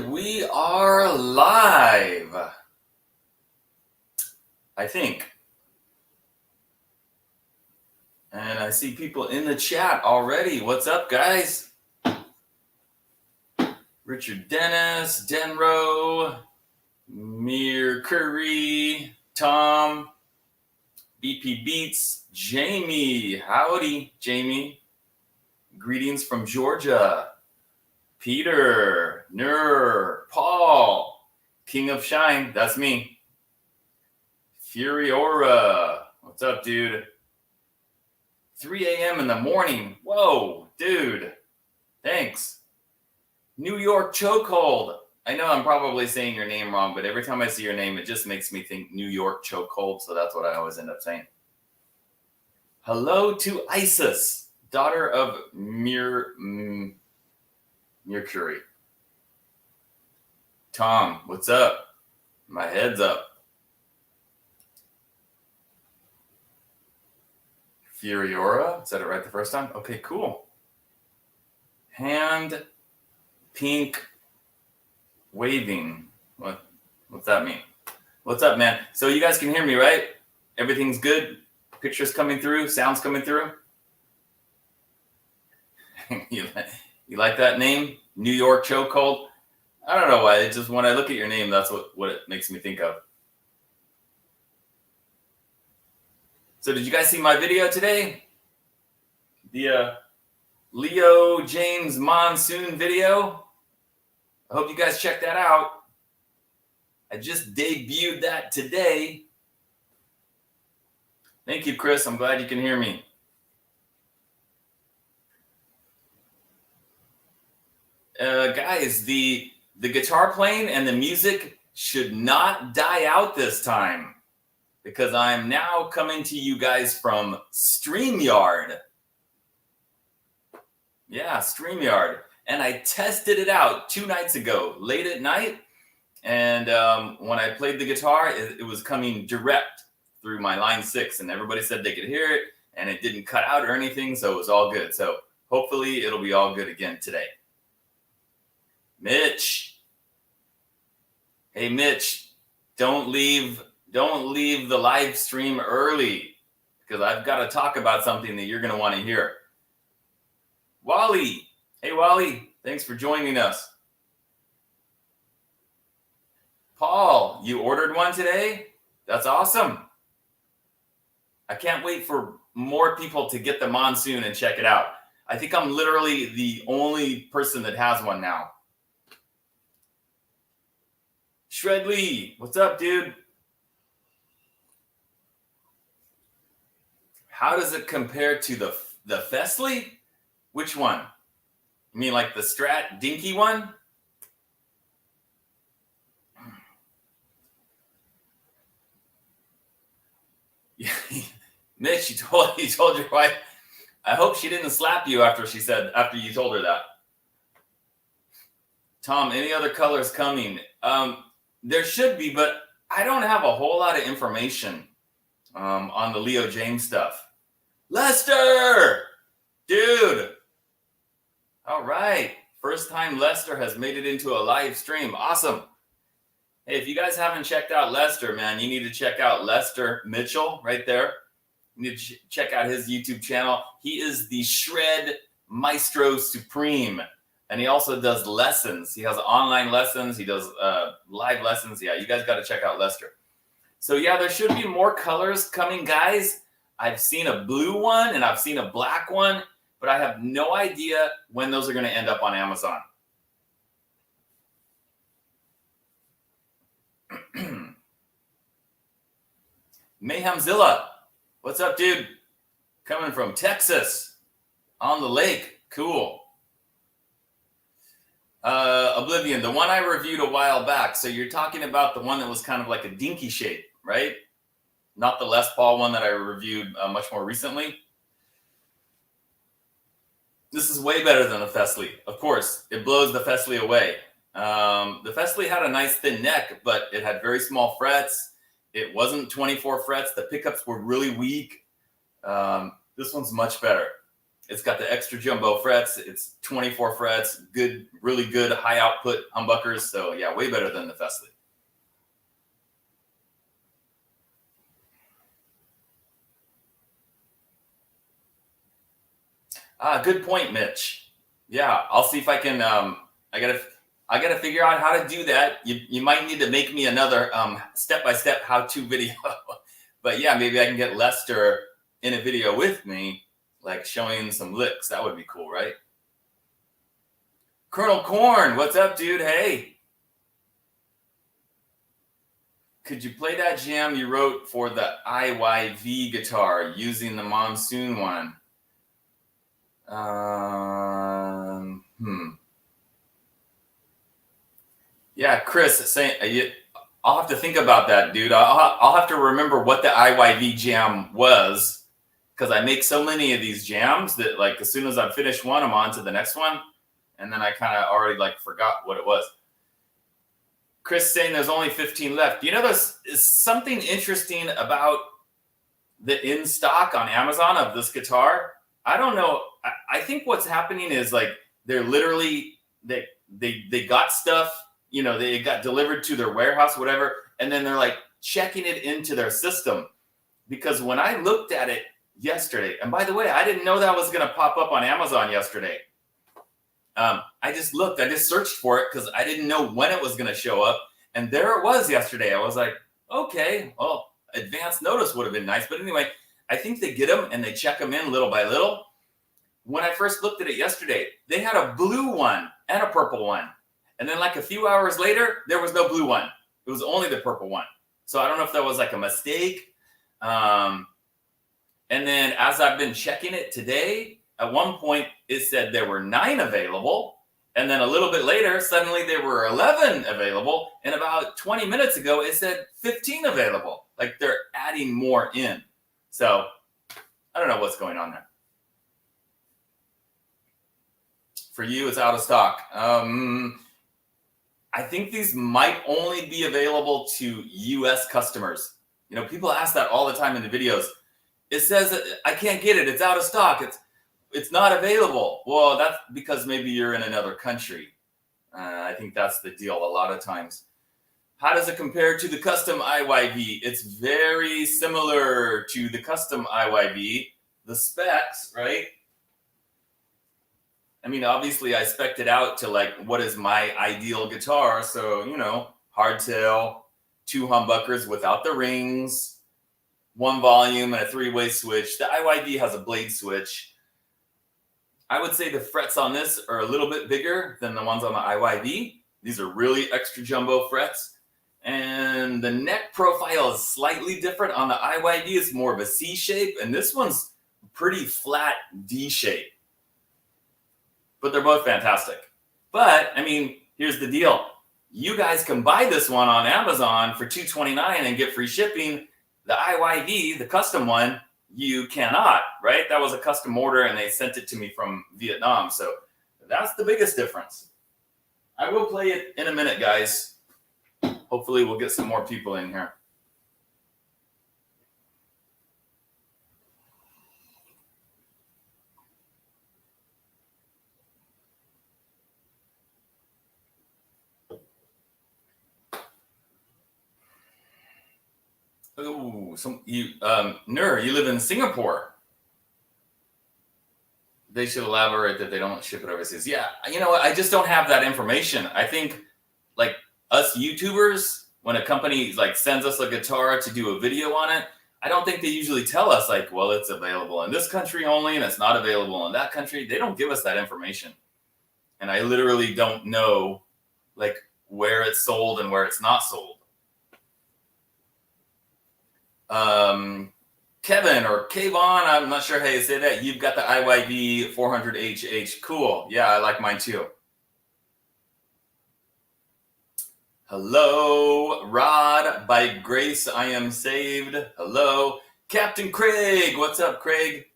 And we are live, I think. And I see people in the chat already. What's up, guys? Richard Dennis, Denro, Mir Curry, Tom, BP Beats, Jamie. Howdy, Jamie. Greetings from Georgia. Peter, Nur, Paul, King of Shine, that's me. Furiora, what's up, dude? 3 a.m. in the morning. Whoa, dude. Thanks. New York Chokehold. I know I'm probably saying your name wrong, but every time I see your name, it just makes me think New York Chokehold, so that's what I always end up saying. Hello to Isis, daughter of Mercury. Tom, what's up? My head's up. Furiora, said it right the first time? Okay, cool. Hand, pink, waving. What's that mean? What's up, man? So you guys can hear me, right? Everything's good? Pictures coming through? Sounds coming through? You like that name? New York Chokehold? I don't know why. It's just when I look at your name, that's what it makes me think of. So did you guys see my video today? The Leo Jaymz Monsoon video? I hope you guys checked that out. I just debuted that today. Thank you, Chris. I'm glad you can hear me. Guys, the guitar playing and the music should not die out this time, because I'm now coming to you guys from StreamYard. Yeah, StreamYard. And I tested it out 2 nights ago, late at night. And when I played the guitar, it was coming direct through my line 6. And everybody said they could hear it. And it didn't cut out or anything. So it was all good. So hopefully it'll be all good again today. Mitch. Hey, Mitch, don't leave the live stream early, because I've got to talk about something that you're going to want to hear. Wally. Hey, Wally. Thanks for joining us. Paul, you ordered one today? That's awesome. I can't wait for more people to get the Monsoon and check it out. I think I'm literally the only person that has one now. Shredley, what's up, dude? How does it compare to the Fesley? Which one? You mean like the Strat Dinky one? Mitch, you told your wife. I hope she didn't slap you after you told her that. Tom, any other colors coming? There should be, but I don't have a whole lot of information on the Leo Jaymz stuff. Lester! Dude! All right. First time Lester has made it into a live stream. Awesome. Hey, if you guys haven't checked out Lester, man, you need to check out Lester Mitchell right there. You need to check out his YouTube channel. He is the Shred Maestro Supreme. And he also does lessons. He has online lessons. He does live lessons. Yeah, you guys got to check out Lester. So yeah, there should be more colors coming, guys. I've seen a blue one and I've seen a black one, but I have no idea when those are going to end up on Amazon. Mayhemzilla, what's up, dude? Coming from Texas on the lake. Cool. Oblivion, the one I reviewed a while back. So you're talking about the one that was kind of like a dinky shape, right? Not the Les Paul one that I reviewed much more recently. This is way better than the Fesley. Of course, it blows the Fesley away. The Fesley had a nice thin neck, but it had very small frets. It wasn't 24 frets. The pickups were really weak. This one's much better. It's got the extra jumbo frets. It's 24 frets, good, really good high output humbuckers. So yeah, way better than the Fesley. Good point, Mitch. Yeah, I'll see if I can. I gotta figure out how to do that. You might need to make me another step-by-step how-to video. But yeah, maybe I can get Lester in a video with me, like showing some licks. That would be cool, right? Colonel Corn, what's up, dude? Hey. Could you play that jam you wrote for the IYV guitar using the Monsoon one? Yeah, Chris, saying I'll have to think about that, dude. I'll have to remember what the IYV jam was, because I make so many of these jams that like as soon as I finish one, I'm on to the next one, and then I kind of already like forgot what it was. Chris saying there's only 15 left. You know, there's something interesting about the in stock on Amazon of this guitar. I don't know. I think what's happening is like they're literally they got stuff, you know, they got delivered to their warehouse, whatever, and then they're like checking it into their system. Because when I looked at it yesterday, and by the way, I didn't know that was going to pop up on Amazon yesterday. I just looked, I just searched for it because I didn't know when it was going to show up. And there it was yesterday. I was like, okay, well, advance notice would have been nice. But anyway, I think they get them and they check them in little by little. When I first looked at it yesterday, they had a blue one and a purple one. And then like a few hours later, there was no blue one. It was only the purple one. So I don't know if that was like a mistake. And then as I've been checking it today, at one point it said there were 9 available. And then a little bit later, suddenly there were 11 available. And about 20 minutes ago, it said 15 available. Like they're adding more in. So I don't know what's going on there. For you, it's out of stock. I think these might only be available to US customers. You know, people ask that all the time in the videos. It says that I can't get it. It's out of stock. It's not available. Well, that's because maybe you're in another country. I think that's the deal a lot of times. How does it compare to the custom IYV? It's very similar to the custom IYV. The specs, right? I mean, obviously I spec'd it out to like, what is my ideal guitar? So, you know, hardtail, 2 humbuckers without the rings, 1 volume and a 3-way switch. The IYV has a blade switch. I would say the frets on this are a little bit bigger than the ones on the IYV. These are really extra jumbo frets. And the neck profile is slightly different. On the IYV, it's more of a C shape, and this one's pretty flat D shape. But they're both fantastic. But, I mean, here's the deal. You guys can buy this one on Amazon for $229 and get free shipping. The IYV, the custom one, you cannot, right? That was a custom order and they sent it to me from Vietnam. So that's the biggest difference. I will play it in a minute, guys. Hopefully we'll get some more people in here. Oh, Nur, you live in Singapore. They should elaborate that they don't ship it overseas. Yeah, you know what? I just don't have that information. I think like us YouTubers, when a company like sends us a guitar to do a video on it, I don't think they usually tell us like, well, it's available in this country only and it's not available in that country. They don't give us that information. And I literally don't know like where it's sold and where it's not sold. Kevin or Kayvon, I'm not sure how you say that. You've got the IYV 400HH. Cool. Yeah, I like mine too. Hello, Rod. By grace, I am saved. Hello. Captain Craig. What's up, Craig?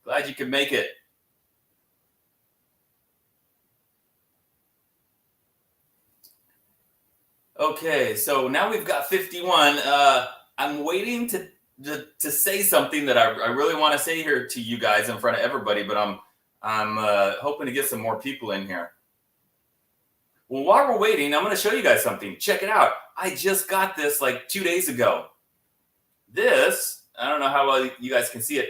Glad you could make it. Okay, so now we've got 51. I'm waiting to to say something that I really want to say here to you guys in front of everybody, but I'm hoping to get some more people in here. Well, while we're waiting, I'm going to show you guys something. Check it out. I just got this like 2 days ago. This, I don't know how well you guys can see it.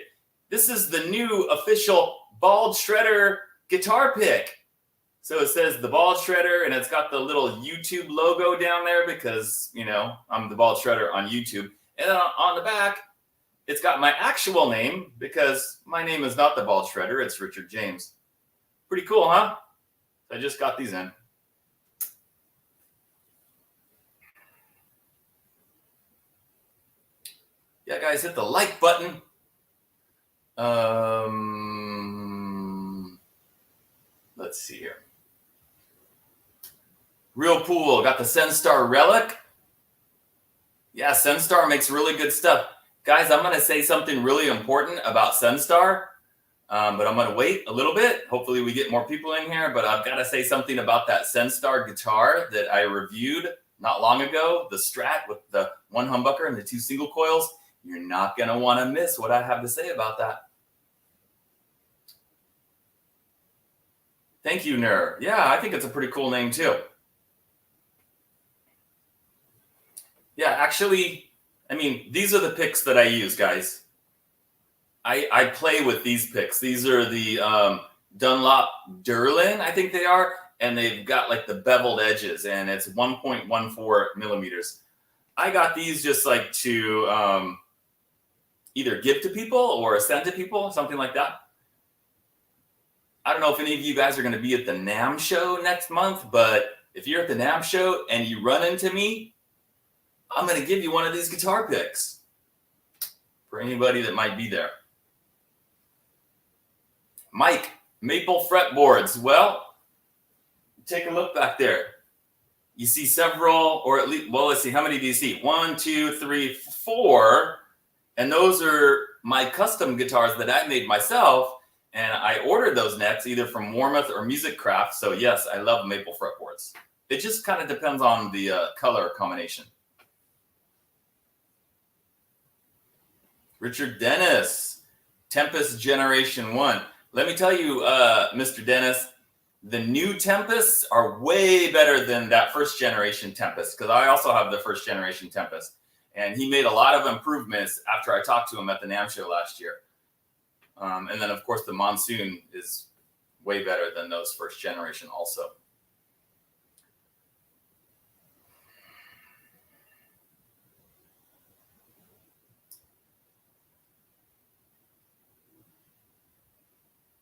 This is the new official Bald Shredder guitar pick. So it says the Bald Shredder, and it's got the little YouTube logo down there because, you know, I'm the Bald Shredder on YouTube. And then on the back, it's got my actual name because my name is not the Bald Shredder. It's Richard James. Pretty cool, huh? I just got these in. Yeah, guys, hit the like button. Let's see here. Real Pool got the Senstar Relic. Yeah, Senstar makes really good stuff. Guys, I'm going to say something really important about Senstar, but I'm going to wait a little bit. Hopefully we get more people in here, but I've got to say something about that Senstar guitar that I reviewed not long ago, the Strat with the one humbucker and the 2 single coils. You're not going to want to miss what I have to say about that. Thank you, Nur. Yeah, I think it's a pretty cool name too. Yeah, actually, I mean, these are the picks that I use, guys. I play with these picks. These are the Dunlop Durlin, I think they are, and they've got like the beveled edges, and it's 1.14 millimeters. I got these just like to either give to people or send to people, something like that. I don't know if any of you guys are going to be at the NAMM show next month, but if you're at the NAMM show and you run into me, I'm going to give you one of these guitar picks for anybody that might be there. Mike, maple fretboards. Well, take a look back there. You see several, or at least, well, let's see, how many do you see? 1, 2, 3, 4. And those are my custom guitars that I made myself. And I ordered those necks either from Warmouth or Music Craft. So yes, I love maple fretboards. It just kind of depends on the color combination. Richard Dennis, Tempest Generation 1. Let me tell you, Mr. Dennis, the new Tempests are way better than that first generation Tempest, because I also have the first generation Tempest. And he made a lot of improvements after I talked to him at the NAMM show last year. And then, of course, the Monsoon is way better than those first generation also.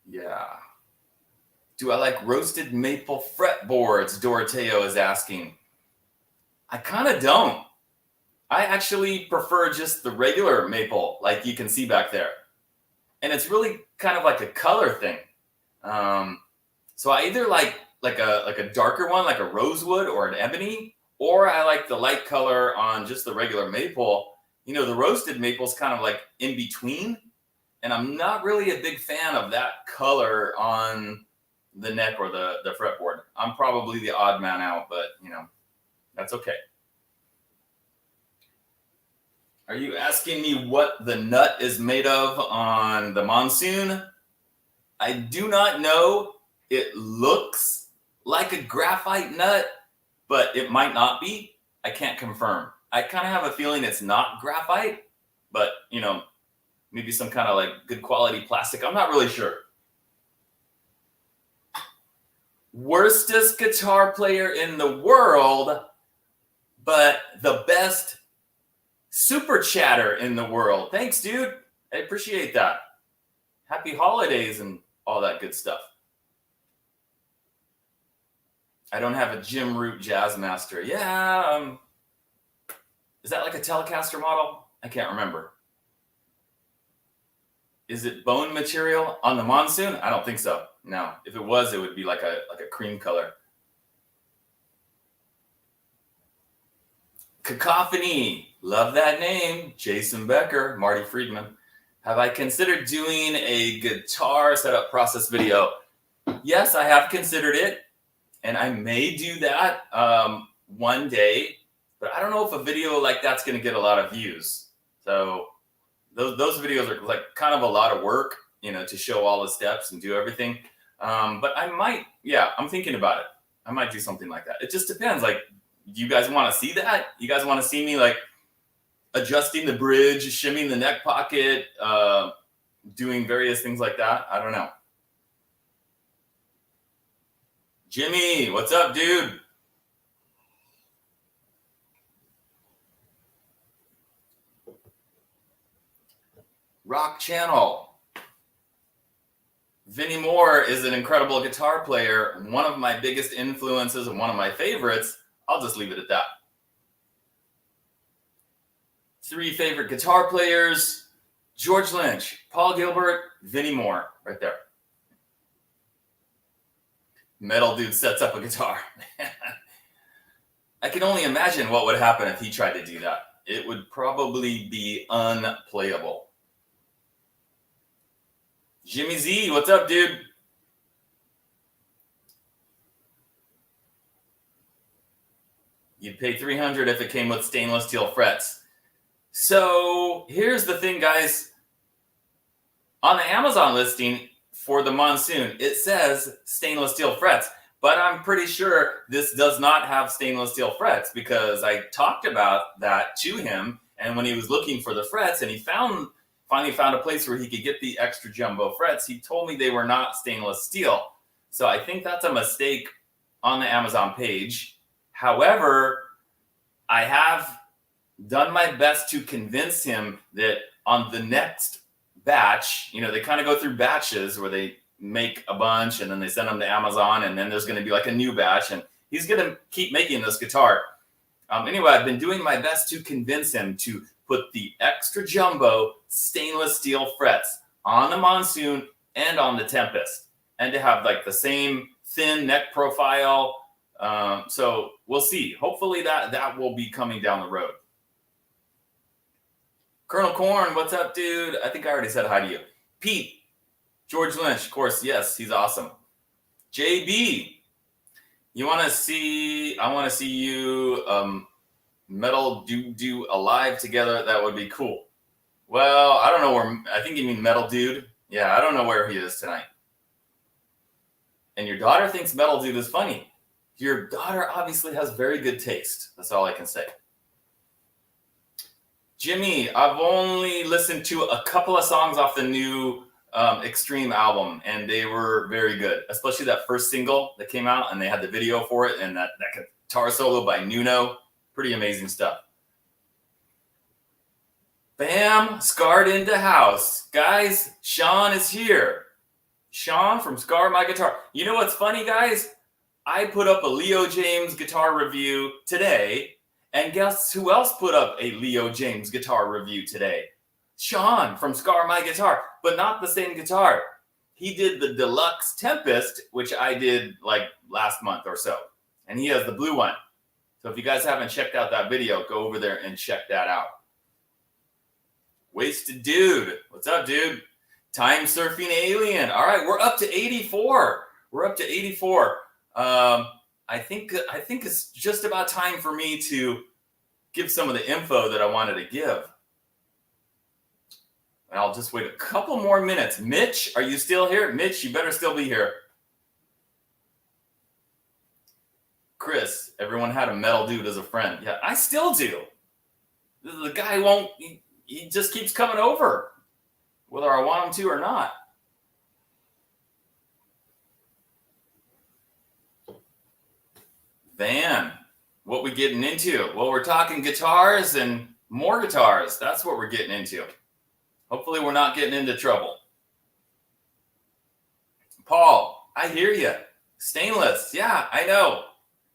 Yeah. Do I like roasted maple fretboards? Doroteo is asking. I kind of don't. I actually prefer just the regular maple, like you can see back there. And it's really kind of like a color thing. So I either like a darker one, like a rosewood or an ebony, or I like the light color on just the regular maple. You know, the roasted maple is kind of like in between. And I'm not really a big fan of that color on the neck or the fretboard. I'm probably the odd man out, but, you know, that's okay. Are you asking me what the nut is made of on the Monsoon? I do not know. It looks like a graphite nut, but it might not be. I can't confirm. I kind of have a feeling it's not graphite, but, you know, maybe some kind of like good quality plastic. I'm not really sure. Worstest guitar player in the world, but the best super chatter in the world. Thanks, dude. I appreciate that. Happy holidays and all that good stuff. I don't have a Jim Root Jazzmaster. Yeah. Is that like a Telecaster model? I can't remember. Is it bone material on the Monsoon? I don't think so. No. If it was, it would be like a cream color. Cacophony. Love that name. Jason Becker, Marty Friedman. Have I considered doing a guitar setup process video? Yes, I have considered it. And I may do that one day. But I don't know if a video like that's going to get a lot of views. So those videos are like kind of a lot of work, to show all the steps and do everything. But I might, I'm thinking about it. I might do something like that. It just depends. Like, do you guys want to see that? You guys want to see me like adjusting the bridge, shimming the neck pocket, doing various things like that? I don't know. Jimmy, what's up, dude? Rock Channel. Vinnie Moore is an incredible guitar player, one of my biggest influences and one of my favorites. I'll just leave it at that. 3 favorite guitar players: George Lynch, Paul Gilbert, Vinnie Moore, right there. Metal dude sets up a guitar. I can only imagine what would happen if he tried to do that. It would probably be unplayable. Jimmy Z, what's up, dude? You'd pay $300 if it came with stainless steel frets. So here's the thing, guys. On the Amazon listing for the Monsoon, it says stainless steel frets, but I'm pretty sure this does not have stainless steel frets, because I talked about that to him, and when he was looking for the frets and he finally found a place where he could get the extra jumbo frets, he told me they were not stainless steel. So I think that's a mistake on the Amazon page. However, I have done my best to convince him that on the next batch, they kind of go through batches where they make a bunch and then they send them to Amazon, and then there's going to be like a new batch, and he's going to keep making this guitar. Anyway, I've been doing my best to convince him to put the extra jumbo stainless steel frets on the Monsoon and on the Tempest, and to have like the same thin neck profile. So we'll see. Hopefully that will be coming down the road. Colonel Corn, what's up, dude? I think I already said hi to you. Pete, George Lynch, of course, yes, he's awesome. JB, I want to see you metal do alive together. That would be cool. Well, I don't know I think you mean Metal Dude. Yeah, I don't know where he is tonight. And your daughter thinks Metal Dude is funny. Your daughter obviously has very good taste. That's all I can say. Jimmy, I've only listened to a couple of songs off the new Extreme album, and they were very good, especially that first single that came out, and they had the video for it, and that guitar solo by Nuno. Pretty amazing stuff. Bam, Scarred into house. Guys, Sean is here. Sean from Scar My Guitar. You know what's funny, guys? I put up a Leo Jaymz guitar review today, and guess who else put up a Leo Jaymz guitar review today? Sean from Scar My Guitar, but not the same guitar. He did the Deluxe Tempest, which I did like last month or so, and he has the blue one. So if you guys haven't checked out that video, go over there and check that out. Wasted Dude, what's up, dude? Time Surfing Alien. All right, we're up to 84. We're up to 84. I think it's just about time for me to give some of the info that I wanted to give. And I'll just wait a couple more minutes. Mitch, are you still here? Mitch, you better still be here. Chris, everyone had a Metal Dude as a friend. Yeah, I still do. The guy won't, he just keeps coming over, whether I want him to or not. Van, what we getting into? Well, we're talking guitars and more guitars. That's what we're getting into. Hopefully we're not getting into trouble. Paul, I hear you. Stainless. Yeah, I know.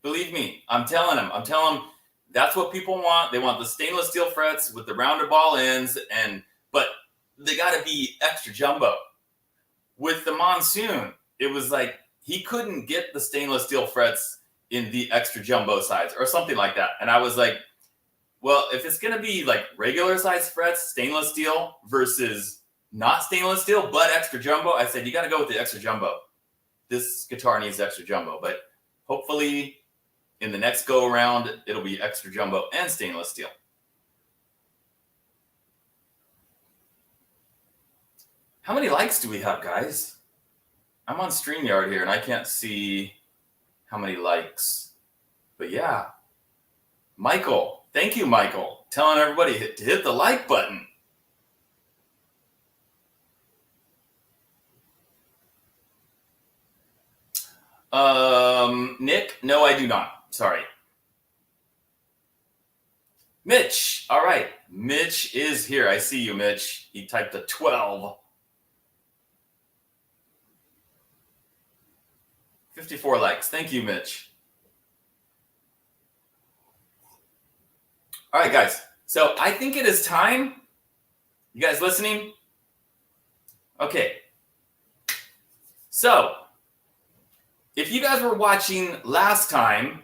Believe me, I'm telling them that's what people want. They want the stainless steel frets with the rounded ball ends, but they got to be extra jumbo. With the Monsoon, it was like he couldn't get the stainless steel frets in the extra jumbo size or something like that. And I was like, well, if it's going to be like regular size frets, stainless steel versus not stainless steel, but extra jumbo, I said, you got to go with the extra jumbo. This guitar needs extra jumbo, but hopefully in the next go around, it'll be extra jumbo and stainless steel. How many likes do we have, guys? I'm on StreamYard here and I can't see how many likes. But yeah. Michael. Thank you, Michael. Telling everybody to hit the like button. Nick, no, I do not. Sorry. Mitch. All right. Mitch is here. I see you, Mitch. He typed a 12. 54 likes. Thank you, Mitch. All right, guys. So I think it is time. You guys listening? Okay. So if you guys were watching last time,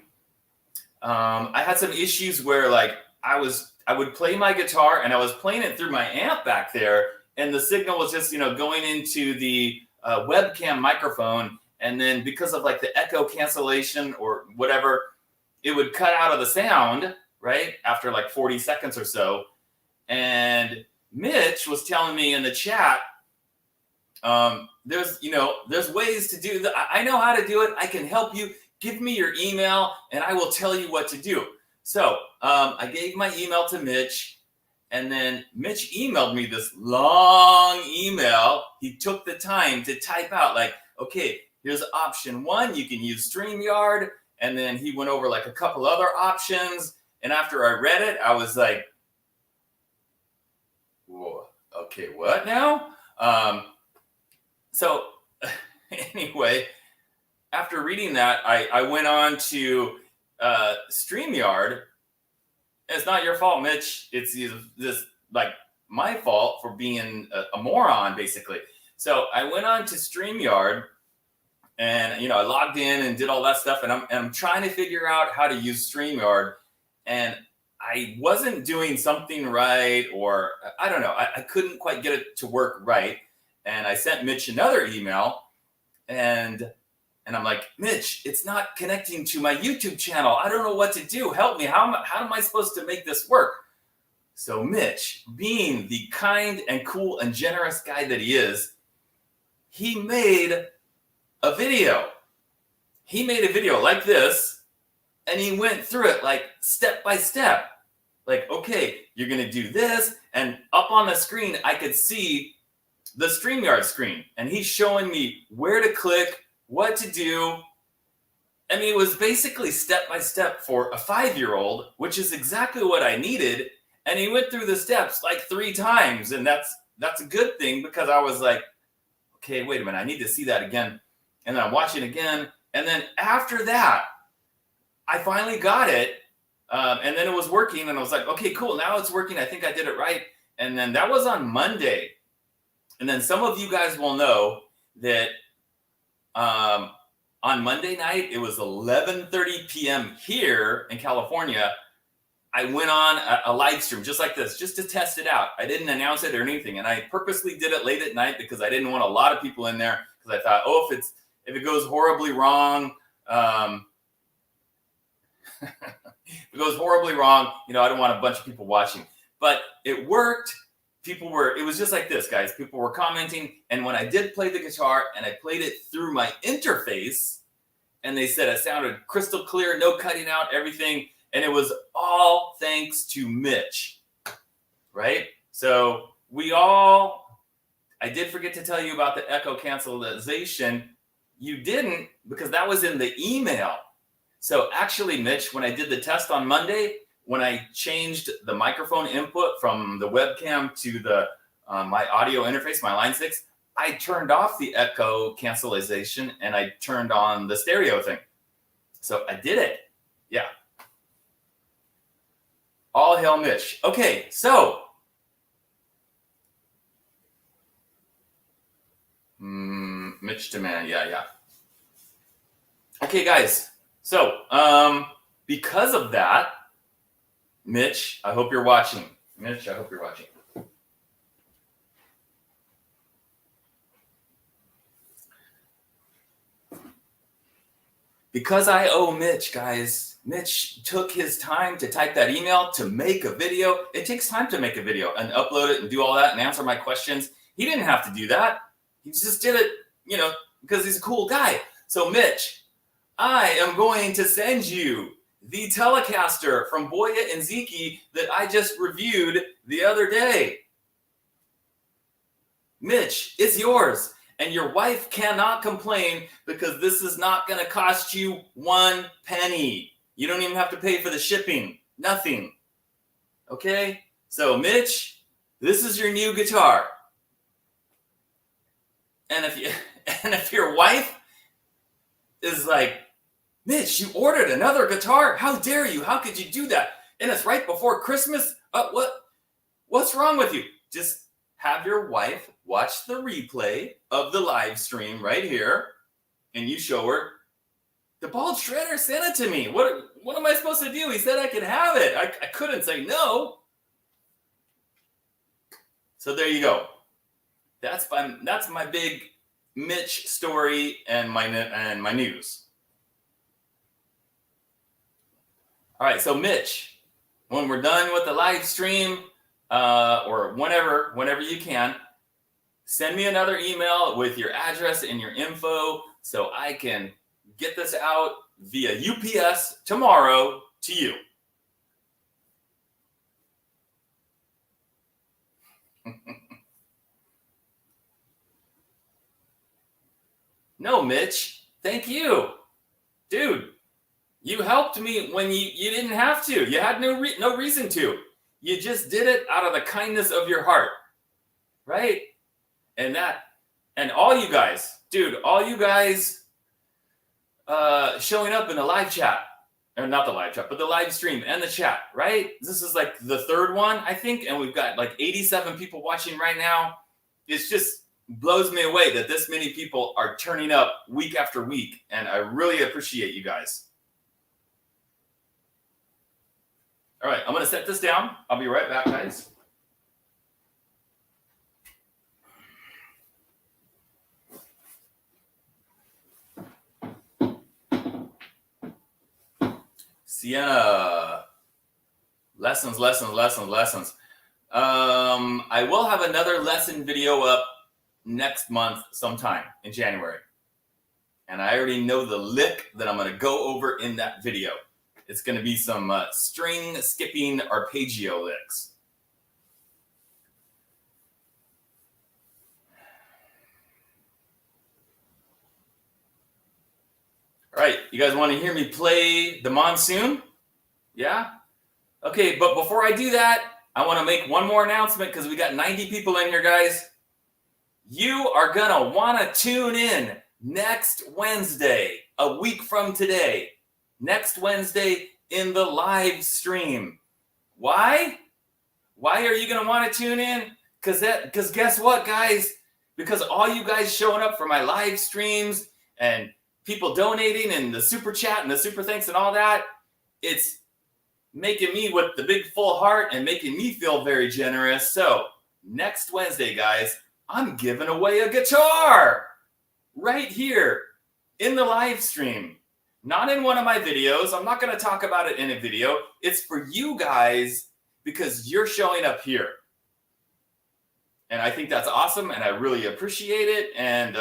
I had some issues where like I would play my guitar and I was playing it through my amp back there, and the signal was just going into the webcam microphone, and then because of like the echo cancellation or whatever, it would cut out of the sound right after like 40 seconds or so. And Mitch was telling me in the chat, there's ways to do that. I know how to do it. I can help you. Give me your email and I will tell you what to do. So I gave my email to Mitch, and then Mitch emailed me this long email. He took the time to type out like, okay, here's option 1. You can use StreamYard. And then he went over like a couple other options. And after I read it, I was like, whoa, okay, what now? So anyway, after reading that, I went on to StreamYard. It's not your fault, Mitch. It's this like my fault for being a moron, basically. So I went on to StreamYard, and I logged in and did all that stuff, and I'm trying to figure out how to use StreamYard, and I wasn't doing something right, or I don't know. I couldn't quite get it to work right, and I sent Mitch another email, and I'm like, Mitch, it's not connecting to my YouTube channel. I don't know what to do. Help me. How am I supposed to make this work? So Mitch, being the kind and cool and generous guy that he is, he made a video. He made a video like this, and he went through it like step by step. Like, okay, you're going to do this. And up on the screen, I could see the StreamYard screen. And he's showing me where to click, what to do. I mean, it was basically step by step for a 5-year-old, which is exactly what I needed. And he went through the steps like 3 times. And that's a good thing, because I was like, okay, wait a minute, I need to see that again. And then I'm watching again. And then after that, I finally got it. And then it was working. And I was like, okay, cool. Now it's working. I think I did it right. And then that was on Monday. And then some of you guys will know that on Monday night, it was 11:30 p.m. here in California. I went on a live stream just like this, just to test it out. I didn't announce it or anything. And I purposely did it late at night because I didn't want a lot of people in there, because I thought, oh, if it goes horribly wrong, if it goes horribly wrong, I don't want a bunch of people watching. But it worked. It was just like this, guys. People were commenting. And when I did play the guitar and I played it through my interface, and they said it sounded crystal clear, no cutting out, everything. And it was all thanks to Mitch, right? So I did forget to tell you about the echo cancellation. You didn't, because that was in the email. So actually, Mitch, when I did the test on Monday, when I changed the microphone input from the webcam to the my audio interface, my Line 6, I turned off the echo cancellation and I turned on the stereo thing. So I did it. Yeah. All hail Mitch. Okay, so Mitch demand. Yeah. Okay, guys. So because of that, Mitch, I hope you're watching. Mitch, I hope you're watching. Because I owe Mitch, guys. Mitch took his time to type that email, to make a video. It takes time to make a video and upload it and do all that and answer my questions. He didn't have to do that. He just did it, because he's a cool guy. So Mitch, I am going to send you the Telecaster from Boya and Ziki that I just reviewed the other day. Mitch, it's yours. And your wife cannot complain because this is not going to cost you 1 penny. You don't even have to pay for the shipping. Nothing. Okay? So, Mitch, this is your new guitar. And if your wife is like, Mitch, you ordered another guitar? How dare you? How could you do that? And it's right before Christmas? What's wrong with you? Just have your wife watch the replay of the live stream right here, and you show her, the bald shredder sent it to me. What am I supposed to do? He said I could have it. I couldn't say no. So there you go. That's my big Mitch story and my news. All right, so Mitch, when we're done with the live stream, or whenever you can, send me another email with your address and your info so I can get this out via UPS tomorrow to you. No, Mitch, thank you. Dude, you helped me when you didn't have to. You had no reason to. You just did it out of the kindness of your heart, right? And all you guys, dude, all you guys showing up in the live chat, or not the live chat, but the live stream and the chat, right? This is like the third one, I think, and we've got like 87 people watching right now. It's just blows me away that this many people are turning up week after week, and I really appreciate you guys. All right, I'm going to set this down. I'll be right back, guys. Sienna, lessons. I will have another lesson video up next month sometime in January. And I already know the lick that I'm going to go over in that video. It's going to be some string skipping arpeggio licks. All right, you guys want to hear me play the Monsoon? Yeah? Okay, but before I do that, I want to make one more announcement because we got 90 people in here, guys. You are going to want to tune in next Wednesday, a week from today. Next Wednesday in the live stream. Why? Why are you going to want to tune in? Because guess what, guys? Because all you guys showing up for my live streams and people donating and the super chat and the super thanks and all that, it's making me with the big full heart and making me feel very generous. So next Wednesday, guys, I'm giving away a guitar right here in the live stream. Not in one of my videos. I'm not going to talk about it in a video. It's for you guys because you're showing up here. And I think that's awesome, and I really appreciate it. And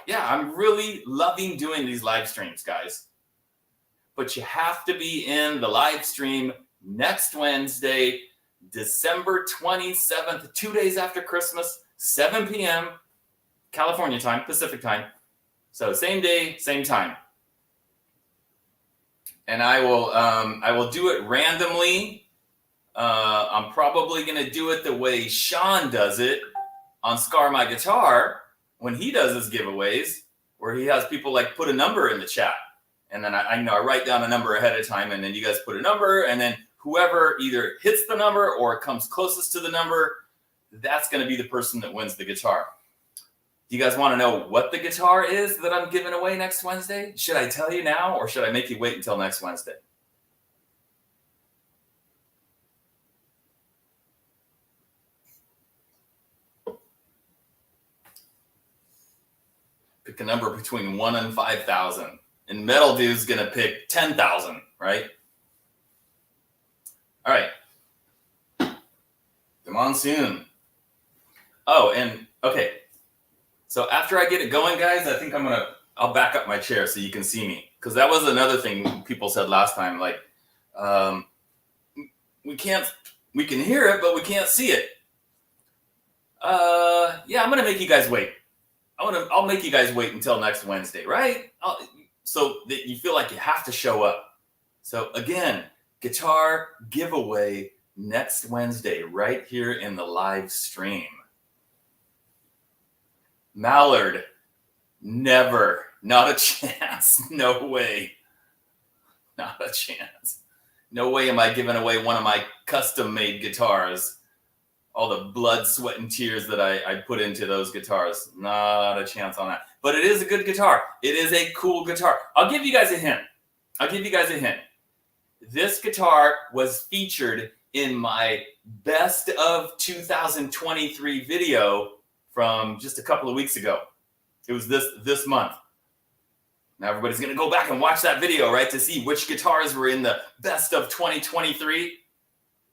yeah, I'm really loving doing these live streams, guys. But you have to be in the live stream next Wednesday, December 27th, 2 days after Christmas, 7 p.m. California time, Pacific time. So same day, same time. And I will do it randomly. I'm probably going to do it the way Sean does it on Scar My Guitar when he does his giveaways, where he has people like put a number in the chat. And then I write down a number ahead of time, and then you guys put a number, and then whoever either hits the number or comes closest to the number, that's going to be the person that wins the guitar. Do you guys want to know what the guitar is that I'm giving away next Wednesday? Should I tell you now, or should I make you wait until next Wednesday? Pick a number between 1 and 5,000. And Metal Dude's going to pick 10,000, right? All right. The Monsoon. Oh, and Okay. So after I get it going, guys, I think I'll back up my chair so you can see me. Because that was another thing people said last time. Like, we can hear it, but we can't see it. Yeah, I'm going to make you guys wait. I'll make you guys wait until next Wednesday, right? So that you feel like you have to show up. So again, guitar giveaway next Wednesday, right here in the live stream. Mallard, never, not a chance, no way, not a chance. No way am I giving away one of my custom-made guitars. All the blood, sweat, and tears that I put into those guitars. Not a chance on that. But it is a good guitar. It is a cool guitar. I'll give you guys a hint. This guitar was featured in my best of 2023 video from just a couple of weeks ago. It was this month. Now everybody's going to go back and watch that video, right, to see which guitars were in the best of 2023.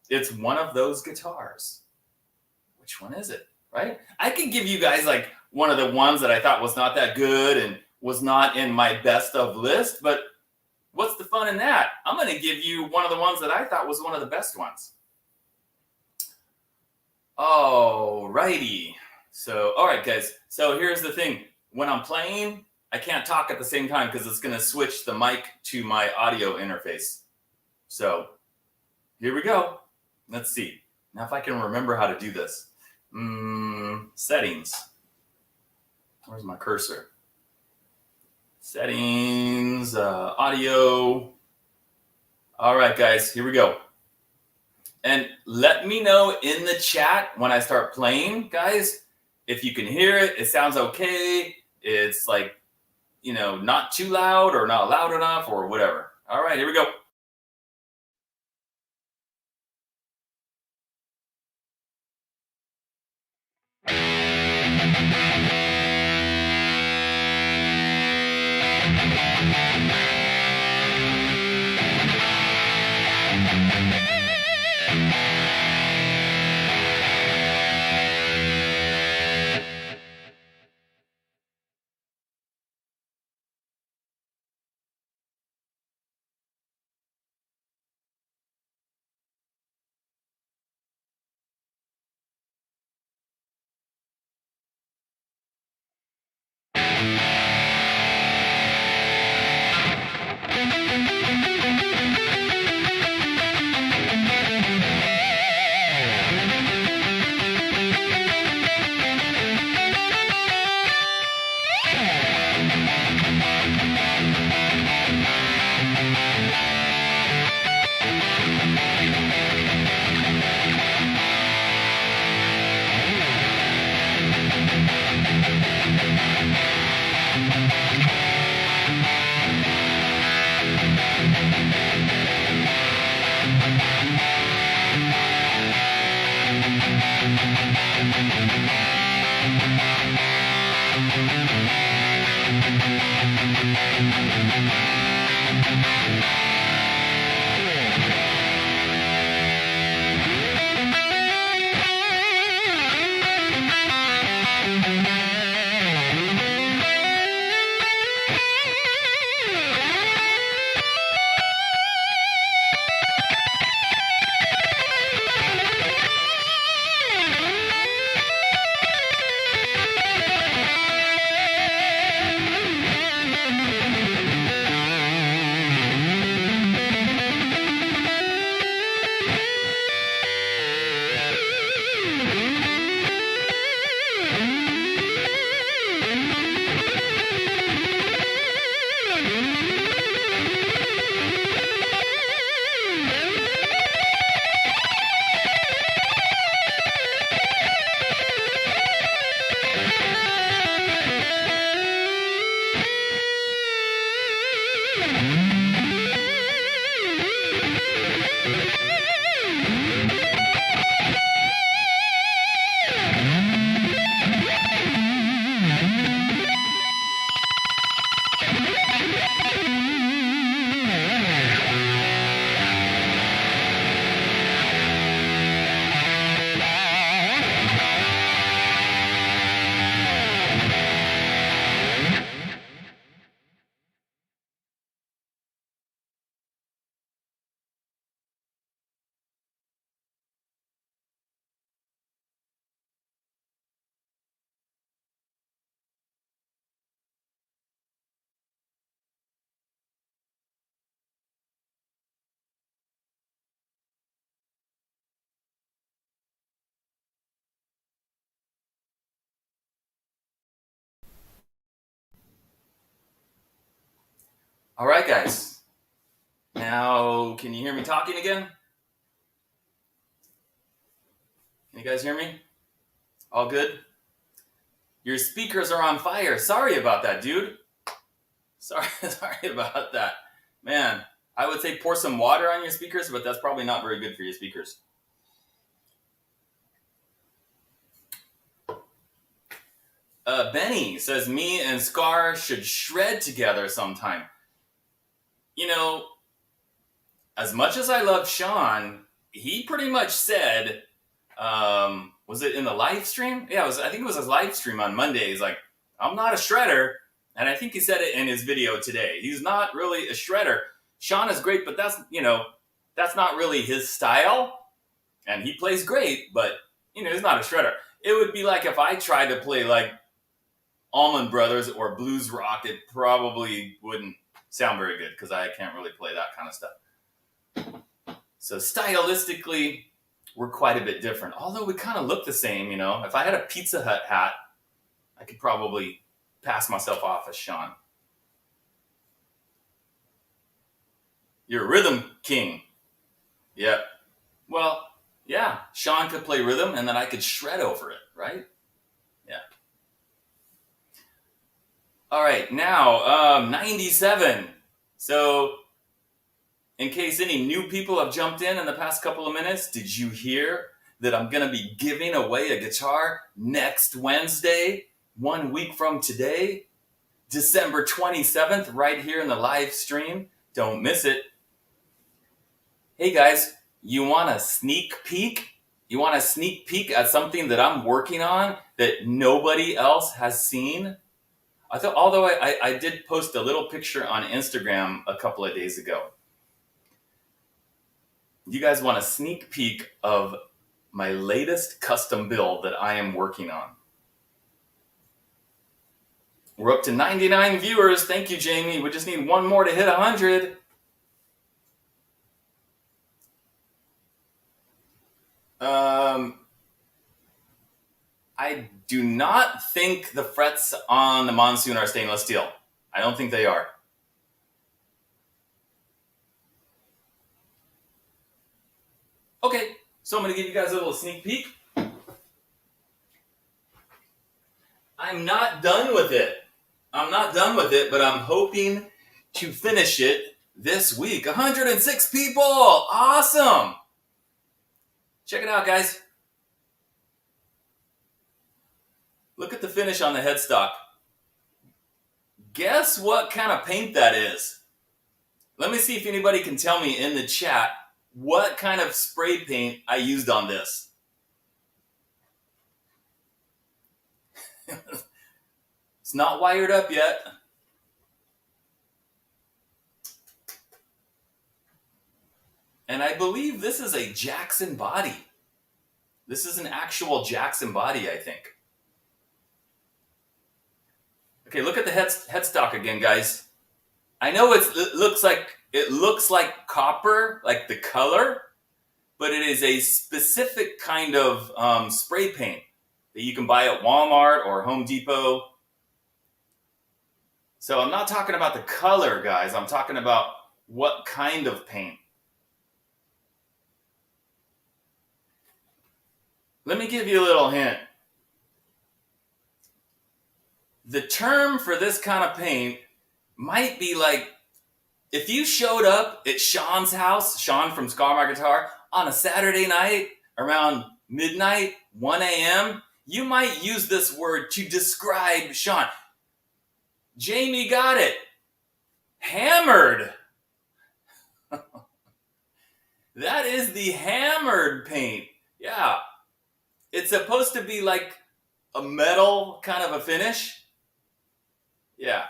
It's one of those guitars. Which one is it, right? I could give you guys like one of the ones that I thought was not that good and was not in my best of list, but what's the fun in that? I'm going to give you one of the ones that I thought was one of the best ones. All righty. So, all right, guys. So here's the thing. When I'm playing, I can't talk at the same time because it's going to switch the mic to my audio interface. So here we go. Let's see. Now if I can remember how to do this. Settings. Where's my cursor? Settings, audio. All right, guys, here we go. And let me know in the chat when I start playing, guys, if you can hear it, it sounds okay. It's like, not too loud or not loud enough or whatever. All right, here we go. All right, guys. Now, can you hear me talking again? Can you guys hear me? All good? Your speakers are on fire. Sorry about that, dude. Sorry about that. Man, I would say pour some water on your speakers, but that's probably not very good for your speakers. Benny says, me and Scar should shred together sometime. You know, as much as I love Sean, he pretty much said, was it in the live stream? Yeah, I think it was his live stream on Monday. He's like, I'm not a shredder. And I think he said it in his video today. He's not really a shredder. Sean is great, but that's not really his style. And he plays great, but, he's not a shredder. It would be like if I tried to play like Allman Brothers or blues rock, it probably wouldn't sound very good because I can't really play that kind of stuff. So stylistically, we're quite a bit different. Although we kind of look the same, If I had a Pizza Hut hat, I could probably pass myself off as Sean. You're a rhythm king. Yeah. Well, yeah, Sean could play rhythm and then I could shred over it, right? Yeah. All right, now 97. So, in case any new people have jumped in the past couple of minutes, did you hear that I'm going to be giving away a guitar next Wednesday, 1 week from today, December 27th, right here in the live stream? Don't miss it. Hey guys, you want a sneak peek? You want a sneak peek at something that I'm working on that nobody else has seen? Although I did post a little picture on Instagram a couple of days ago. You guys want a sneak peek of my latest custom build that I am working on. We're up to 99 viewers. Thank you, Jamie. We just need one more to hit 100. I do not think the frets on the Monsoon are stainless steel. I don't think they are. Okay, so I'm going to give you guys a little sneak peek. I'm not done with it. But I'm hoping to finish it this week. 106 people! Awesome! Check it out, guys. Look at the finish on the headstock. Guess what kind of paint that is? Let me see if anybody can tell me in the chat what kind of spray paint I used on this. It's not wired up yet. And I believe this is a Jackson body. This is an actual Jackson body, I think. Okay, look at the headstock again, guys. I know it looks like copper, like the color, but it is a specific kind of spray paint that you can buy at Walmart or Home Depot. So I'm not talking about the color, guys. I'm talking about what kind of paint. Let me give you a little hint. The term for this kind of paint might be like, if you showed up at Sean's house, Sean from Scar My Guitar, on a Saturday night around midnight, 1 a.m., you might use this word to describe Sean. Jamie got it. Hammered. That is the hammered paint. Yeah. It's supposed to be like a metal kind of a finish. Yeah.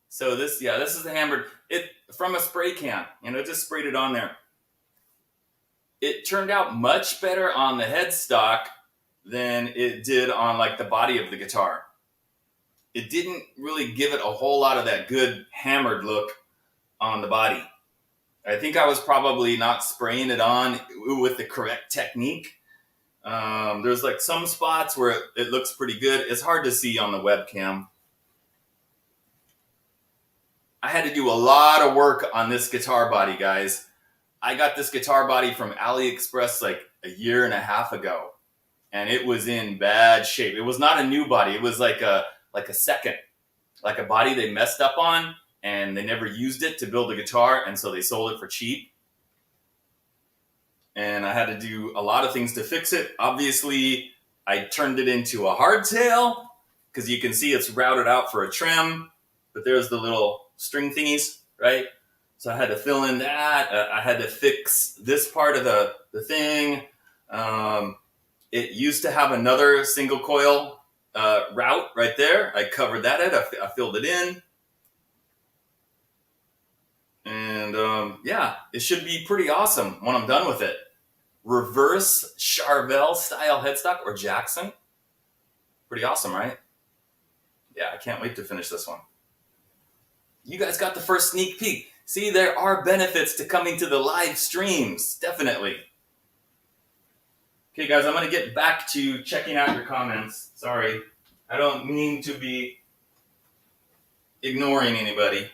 So this is the hammered. It from a spray can. Just sprayed it on there. It turned out much better on the headstock than it did on like the body of the guitar. It didn't really give it a whole lot of that good hammered look on the body. I think I was probably not spraying it on with the correct technique. There's like some spots where it looks pretty good. It's hard to see on the webcam. I had to do a lot of work on this guitar body, guys. I got this guitar body from AliExpress like a year and a half ago, and it was in bad shape. It was not a new body. It was like a second, like a body they messed up on, and they never used it to build a guitar, and so they sold it for cheap. And I had to do a lot of things to fix it. Obviously, I turned it into a hardtail because you can see it's routed out for a trim, but there's the little string thingies, right? So I had to fill in that. I had to fix this part of the thing. It used to have another single coil route right there. I covered that in. I filled it in. And yeah, it should be pretty awesome when I'm done with it. Reverse Charvel style headstock or Jackson. Pretty awesome, right? Yeah, I can't wait to finish this one. You guys got the first sneak peek. See, there are benefits to coming to the live streams, definitely. Okay, guys, I'm going to get back to checking out your comments. Sorry, I don't mean to be ignoring anybody.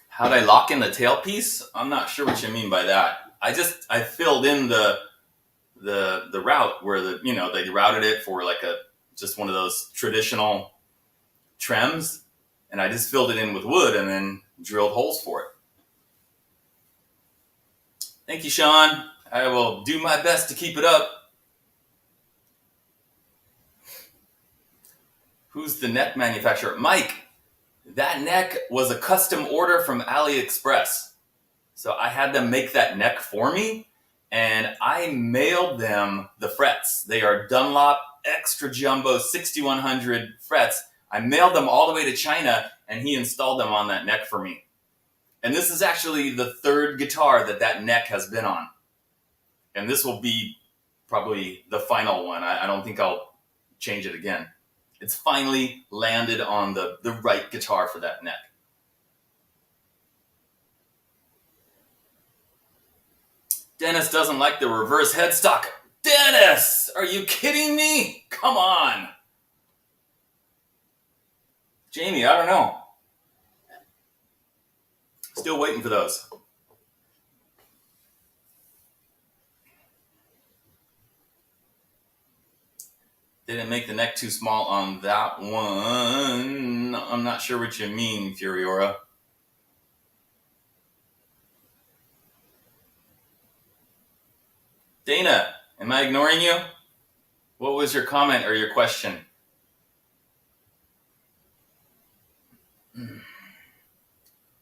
How'd I lock in the tailpiece? I'm not sure what you mean by that. I filled in the route where they routed it for like just one of those traditional trims, and I just filled it in with wood and then drilled holes for it. Thank you, Sean. I will do my best to keep it up. Who's the neck manufacturer? Mike. That neck was a custom order from AliExpress. So I had them make that neck for me, and I mailed them the frets. They are Dunlop Extra Jumbo 6100 frets. I mailed them all the way to China, and he installed them on that neck for me. And this is actually the third guitar that neck has been on. And this will be probably the final one. I don't think I'll change it again. It's finally landed on the right guitar for that neck. Dennis doesn't like the reverse headstock. Dennis, are you kidding me? Come on. Jamie, I don't know. Still waiting for those. Didn't make the neck too small on that one. I'm not sure what you mean, Furiora. Dana, am I ignoring you? What was your comment or your question?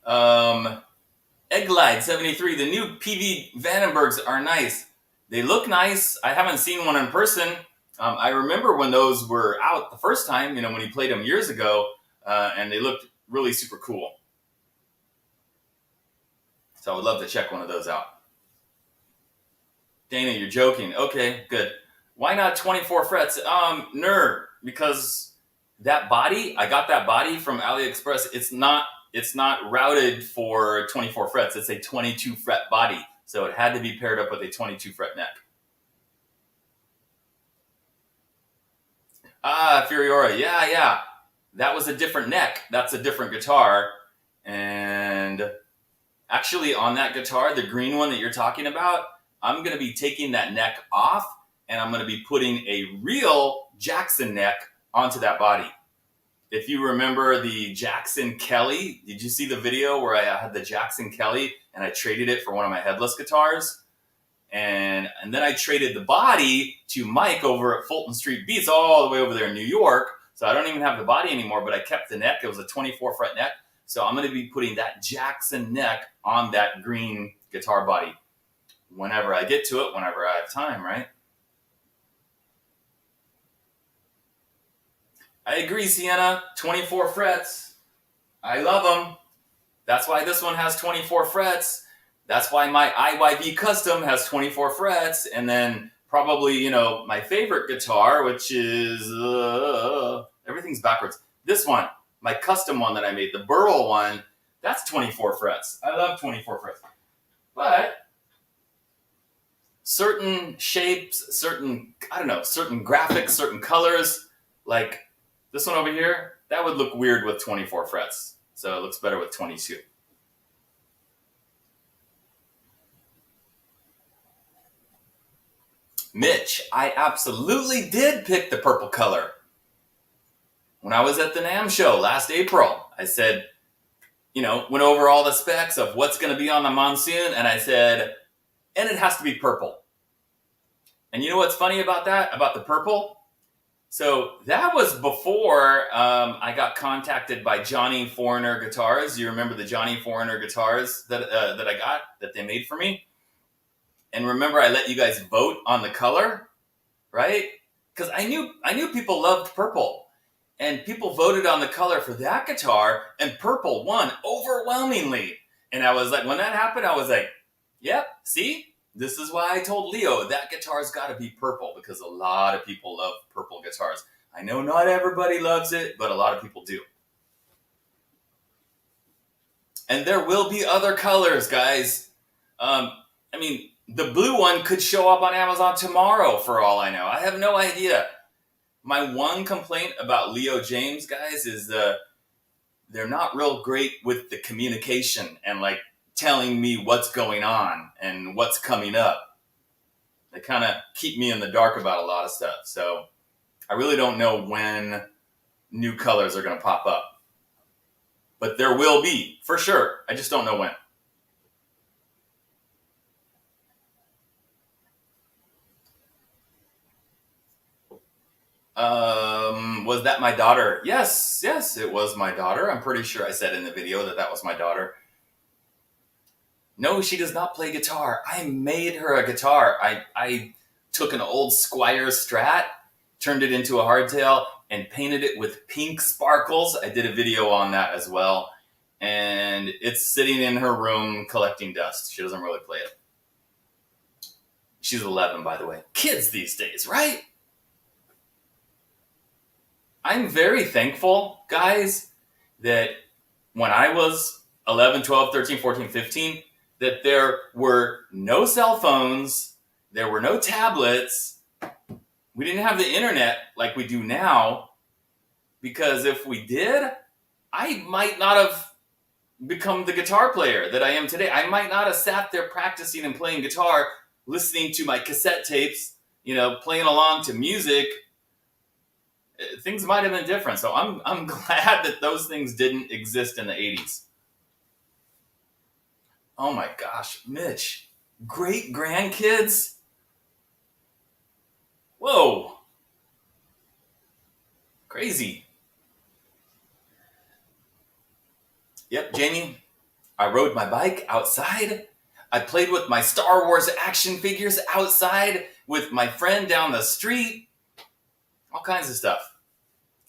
Egglide 73. The new PV Vandenbergs are nice. They look nice. I haven't seen one in person. I remember when those were out the first time, when he played them years ago, and they looked really super cool. So I would love to check one of those out. Dana, you're joking. Okay, good. Why not 24 frets? Because that body, I got that body from AliExpress. It's not routed for 24 frets. It's a 22 fret body. So it had to be paired up with a 22 fret neck. Furiora, yeah. That was a different neck. That's a different guitar. And actually on that guitar, the green one that you're talking about, I'm going to be taking that neck off, and I'm going to be putting a real Jackson neck onto that body. If you remember the Jackson Kelly, did you see the video where I had the Jackson Kelly and I traded it for one of my headless guitars? And then I traded the body to Mike over at Fulton Street Beats all the way over there in New York. So I don't even have the body anymore, but I kept the neck. It was a 24 fret neck. So I'm going to be putting that Jackson neck on that green guitar body whenever I get to it, whenever I have time, right? I agree, Sienna. 24 frets. I love them. That's why this one has 24 frets. That's why my IYV Custom has 24 frets. And then probably, my favorite guitar, which is, everything's backwards. This one, my custom one that I made, the Burl one, that's 24 frets. I love 24 frets. But certain shapes, certain graphics, certain colors, like this one over here, that would look weird with 24 frets. So it looks better with 22. Mitch, I absolutely did pick the purple color. When I was at the NAMM show last April, I said, went over all the specs of what's going to be on the Monsoon, and I said, and it has to be purple. And you know what's funny about that, about the purple? So that was before I got contacted by Johnny Foreigner Guitars. You remember the Johnny Foreigner guitars that I got, that they made for me? And remember, I let you guys vote on the color, right? Because I knew people loved purple. And people voted on the color for that guitar, and purple won overwhelmingly. And I was like, when that happened, I was like, yep, see? This is why I told Leo that guitar's got to be purple, because a lot of people love purple guitars. I know not everybody loves it, but a lot of people do. And there will be other colors, guys. The blue one could show up on Amazon tomorrow, for all I know. I have no idea. My one complaint about Leo Jaymz, guys, is they're not real great with the communication and like telling me what's going on and what's coming up. They kind of keep me in the dark about a lot of stuff. So I really don't know when new colors are going to pop up. But there will be, for sure. I just don't know when. Was that my daughter? Yes, it was my daughter. I'm pretty sure I said in the video that was my daughter. No, she does not play guitar. I made her a guitar. I took an old Squier Strat, turned it into a hardtail, and painted it with pink sparkles. I did a video on that as well. And it's sitting in her room collecting dust. She doesn't really play it. She's 11, by the way. Kids these days, right? I'm very thankful, guys, that when I was 11, 12, 13, 14, 15, that there were no cell phones, there were no tablets, we didn't have the internet like we do now, because if we did, I might not have become the guitar player that I am today. I might not have sat there practicing and playing guitar, listening to my cassette tapes, playing along to music. Things might have been different. So I'm glad that those things didn't exist in the 80s. Oh my gosh, Mitch, great grandkids? Whoa. Crazy. Yep, Jamie, I rode my bike outside. I played with my Star Wars action figures outside with my friend down the street. All kinds of stuff.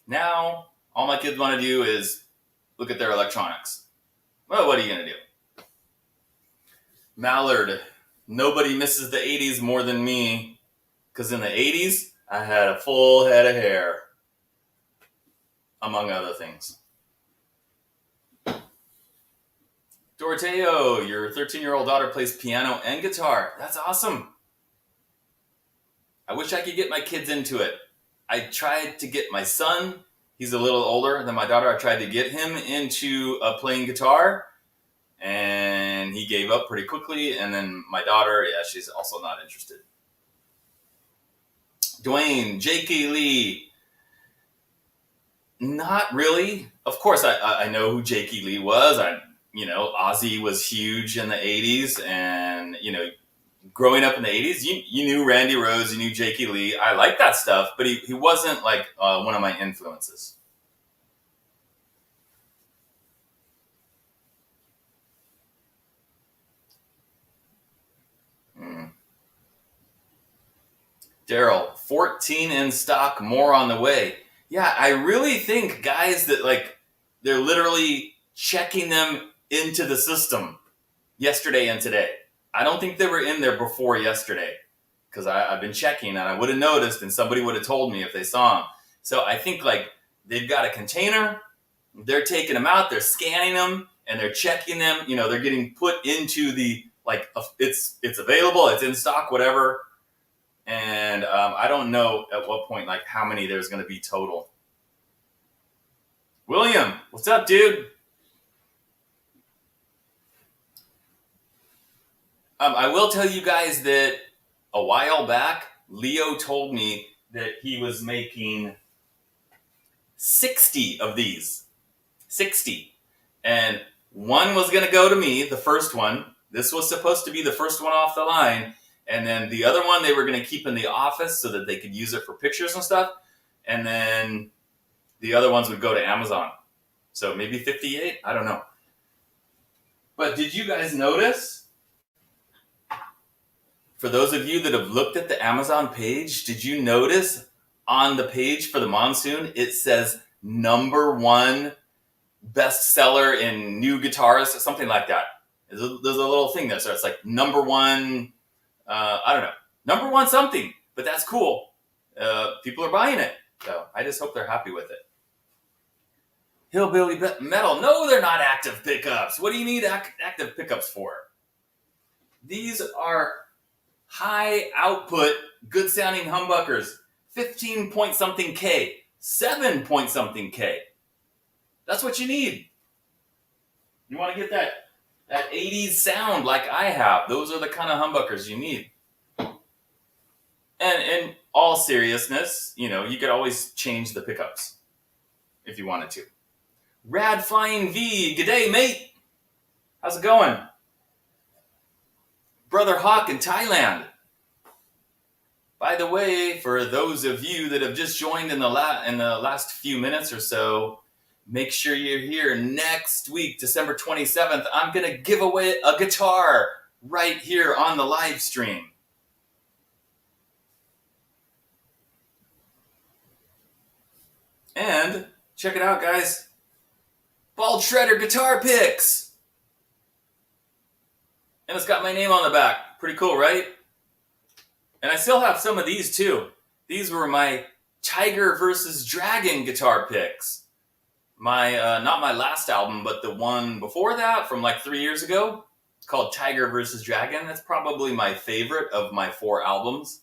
Now, all my kids want to do is look at their electronics. Well, what are you going to do? Mallard, nobody misses the 80s more than me. Because in the 80s, I had a full head of hair. Among other things. Doroteo, your 13-year-old daughter plays piano and guitar. That's awesome. I wish I could get my kids into it. I tried to get my son, he's a little older than my daughter, I tried to get him into playing guitar, and he gave up pretty quickly. And then my daughter, she's also not interested. Dwayne, J.K. Lee, not really. Of course, I know who J.K. Lee was. Ozzy was huge in the 80s, and, growing up in the 80s, you knew Randy Rhoads, you knew J.K. Lee. I like that stuff, but he wasn't like one of my influences. Daryl, 14 in stock, more on the way. Yeah, I really think, guys, that they're literally checking them into the system yesterday and today. I don't think they were in there before yesterday, because I've been checking and I would have noticed, and somebody would have told me if they saw them. So I think they've got a container, they're taking them out, they're scanning them, and they're checking them. They're getting put into the like it's available, it's in stock, whatever. And I don't know at what point, like how many there's going to be total. William, what's up, dude? I will tell you guys that a while back, Leo told me that he was making 60 of these. 60. And one was going to go to me, the first one. This was supposed to be the first one off the line. And then the other one they were going to keep in the office so that they could use it for pictures and stuff. And then the other ones would go to Amazon. So maybe 58? I don't know. But did you guys notice? For those of you that have looked at the Amazon page, did you notice on the page for the Monsoon, it says #1 bestseller in new guitarists or something like that? There's a little thing there. So it's like #1, I don't know, #1 something, but that's cool. People are buying it. So I just hope they're happy with it. Hillbilly Metal. No, they're not active pickups. What do you need active pickups for? These are high output, good sounding humbuckers. 15 point something K, 7 point something K. That's what you need. You want to get that 80s sound like I have. Those are the kind of humbuckers you need. And in all seriousness, you could always change the pickups if you wanted to. Rad Flying V, g'day mate. How's it going? Brother Hawk in Thailand. By the way, for those of you that have just joined in the last few minutes or so, make sure you're here next week, December 27th. I'm going to give away a guitar right here on the live stream. And check it out, guys. Bald Shredder guitar picks. And it's got my name on the back. Pretty cool, right? And I still have some of these too. These were my Tiger versus Dragon guitar picks. Not my last album, but the one before that from like 3 years ago. It's called Tiger versus Dragon. That's probably my favorite of my 4 albums.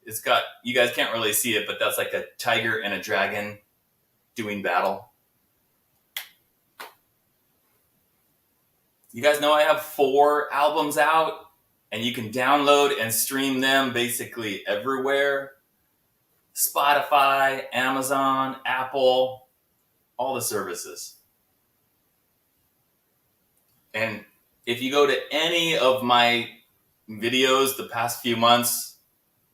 It's got, you guys can't really see it, but that's like a tiger and a dragon doing battle. You guys know I have 4 albums out, and you can download and stream them basically everywhere. Spotify, Amazon, Apple, all the services. And if you go to any of my videos the past few months,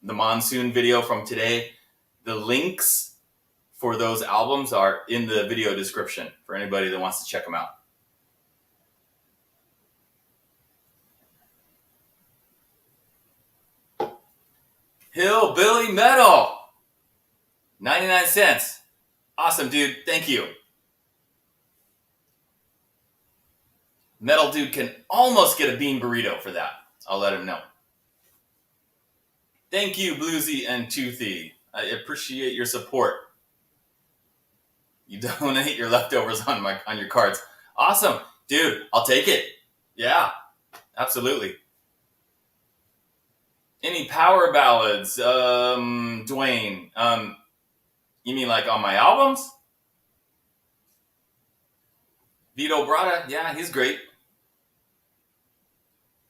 the Monsoon video from today, the links for those albums are in the video description for anybody that wants to check them out. Hillbilly Metal, 99 cents. Awesome, dude. Thank you. Metal Dude can almost get a bean burrito for that. I'll let him know. Thank you, Bluesy and Toothy. I appreciate your support. You donate your leftovers on your cards. Awesome. Dude, I'll take it. Yeah, absolutely. Any power ballads, Dwayne? You mean like on my albums? Vito Bratta, yeah, he's great.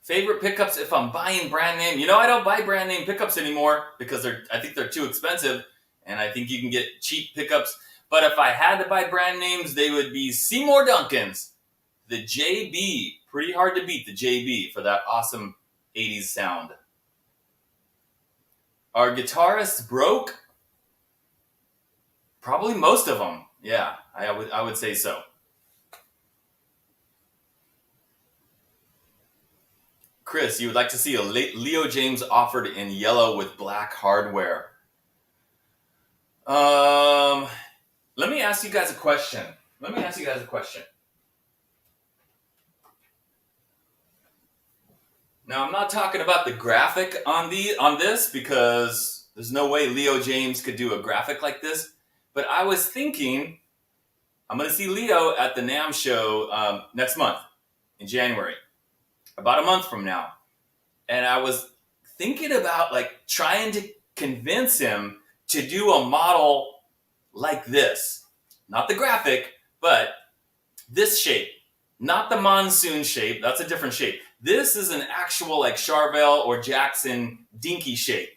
Favorite pickups if I'm buying brand name. I don't buy brand name pickups anymore because I think they're too expensive, and I think you can get cheap pickups. But if I had to buy brand names, they would be Seymour Duncan's. The JB, pretty hard to beat the JB for that awesome 80s sound. Are guitarists broke? Probably most of them. Yeah, I would say so. Chris, you would like to see a Leo Jaymz offered in yellow with black hardware. Let me ask you guys a question. Now, I'm not talking about the graphic on this because there's no way Leo Jaymz could do a graphic like this. But I was thinking, I'm going to see Leo at the NAMM show next month in January. about a month from now. And I was thinking about like trying to convince him to do a model like this. Not the graphic, but this shape. Not the Monsoon shape. That's a different shape. This is an actual like Charvel or Jackson dinky shape.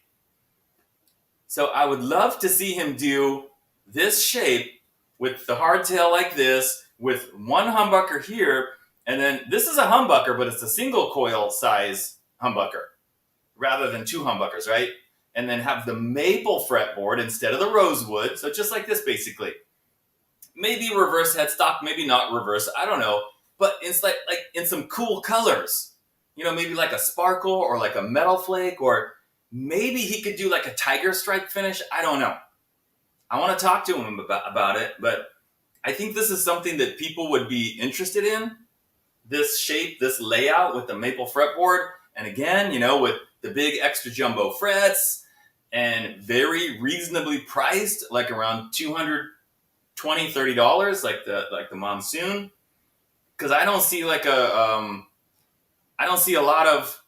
So I would love to see him do this shape with the hardtail like this, with one humbucker here, and then this is a humbucker, but it's a single coil size humbucker rather than two humbuckers, right? And then have the maple fretboard instead of the rosewood, so just like this basically. Maybe reverse headstock, maybe not reverse, I don't know. But it's like in some cool colors. You know, maybe like a sparkle or like a metal flake, or maybe he could do like a tiger stripe finish. I don't know. I want to talk to him about it, but I think this is something that people would be interested in. This shape, this layout with the maple fretboard. And again, you know, with the big extra jumbo frets and very reasonably priced, like around $220, $30, like the Monsoon. Because I don't see like I don't see a lot of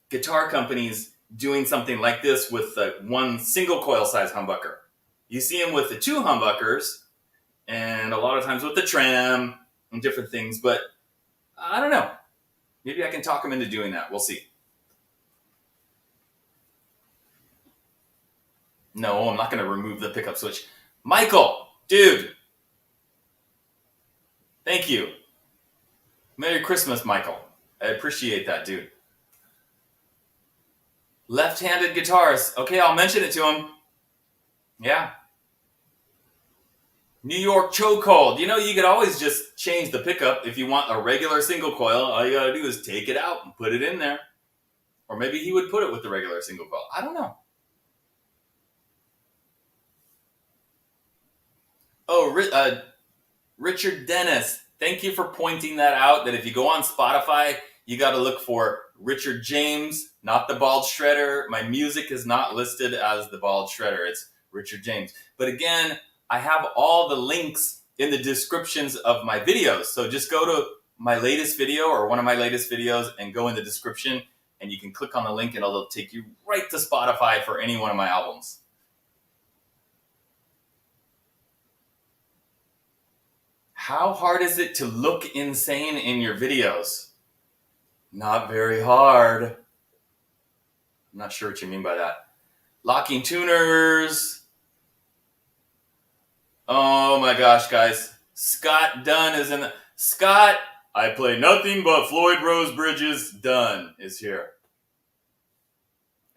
guitar companies doing something like this with the one single coil size humbucker. You see them with the two humbuckers, and a lot of times with the trem and different things. But I don't know. Maybe I can talk him into doing that. We'll see. No, I'm not going to remove the pickup switch. Michael, dude. Thank you. Merry Christmas, Michael. I appreciate that, dude. Left-handed guitars. Okay, I'll mention it to him. Yeah. New York chokehold. You know, you could always just change the pickup. If you want a regular single coil, all you got to do is take it out and put it in there. Or maybe he would put it with the regular single coil. I don't know. Oh, Richard Dennis. Thank you for pointing that out, that if you go on Spotify, you got to look for Richard Jaymz, not the Bald Shredder. My music is not listed as the Bald Shredder. It's Richard Jaymz. But again, I have all the links in the descriptions of my videos. So just go to my latest video or one of my latest videos and go in the description, and you can click on the link and it'll take you right to Spotify for any one of my albums. How hard is it to look insane in your videos? Not very hard. I'm not sure what you mean by that. Locking tuners. Oh my gosh, guys. Scott Dunn is in the... Scott, I play nothing but Floyd Rose Bridges. Dunn is here.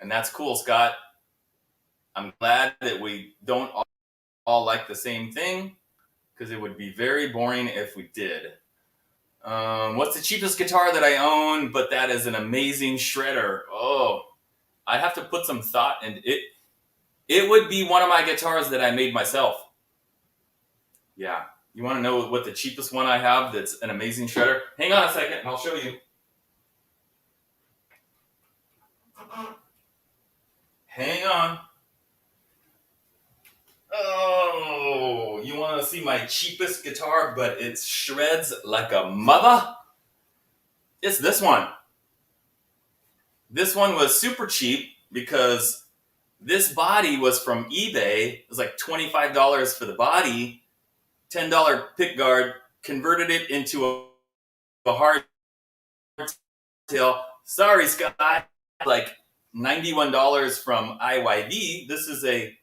And that's cool, Scott. I'm glad that we don't all like the same thing, because it would be very boring if we did. What's the cheapest guitar that I own, but that is an amazing shredder? Oh, I'd have to put some thought into it. It would be one of my guitars that I made myself. Yeah. You want to know what the cheapest one I have that's an amazing shredder? Hang on a second and I'll show you. Hang on. Oh, you want to see my cheapest guitar, but it shreds like a mother? It's this one. This one was super cheap because this body was from eBay. It was like $25 for the body, $10 pick guard, converted it into a hard tail. Sorry, Scott. Like $91 from IYV. This is a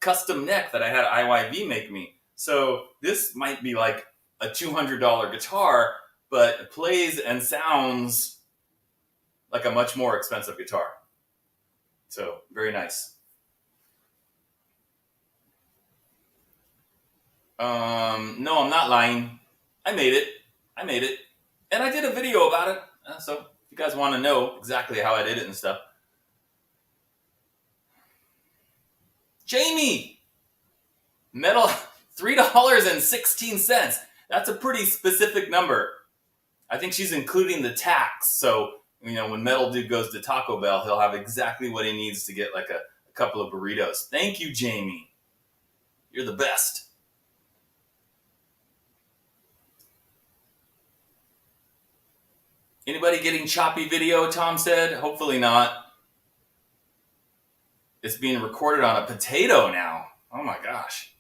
custom neck that I had IYV make me. So this might be like a $200 guitar, but it plays and sounds like a much more expensive guitar. So very nice. No, I'm not lying. I made it. And I did a video about it. So if you guys want to know exactly how I did it and stuff. Jamie! Metal, $3.16. That's a pretty specific number. I think she's including the tax. So, you know, when Metal Dude goes to Taco Bell, he'll have exactly what he needs to get like a couple of burritos. Thank you, Jamie. You're the best. Anybody getting choppy video, Tom said? Hopefully not. It's being recorded on a potato now. Oh my gosh.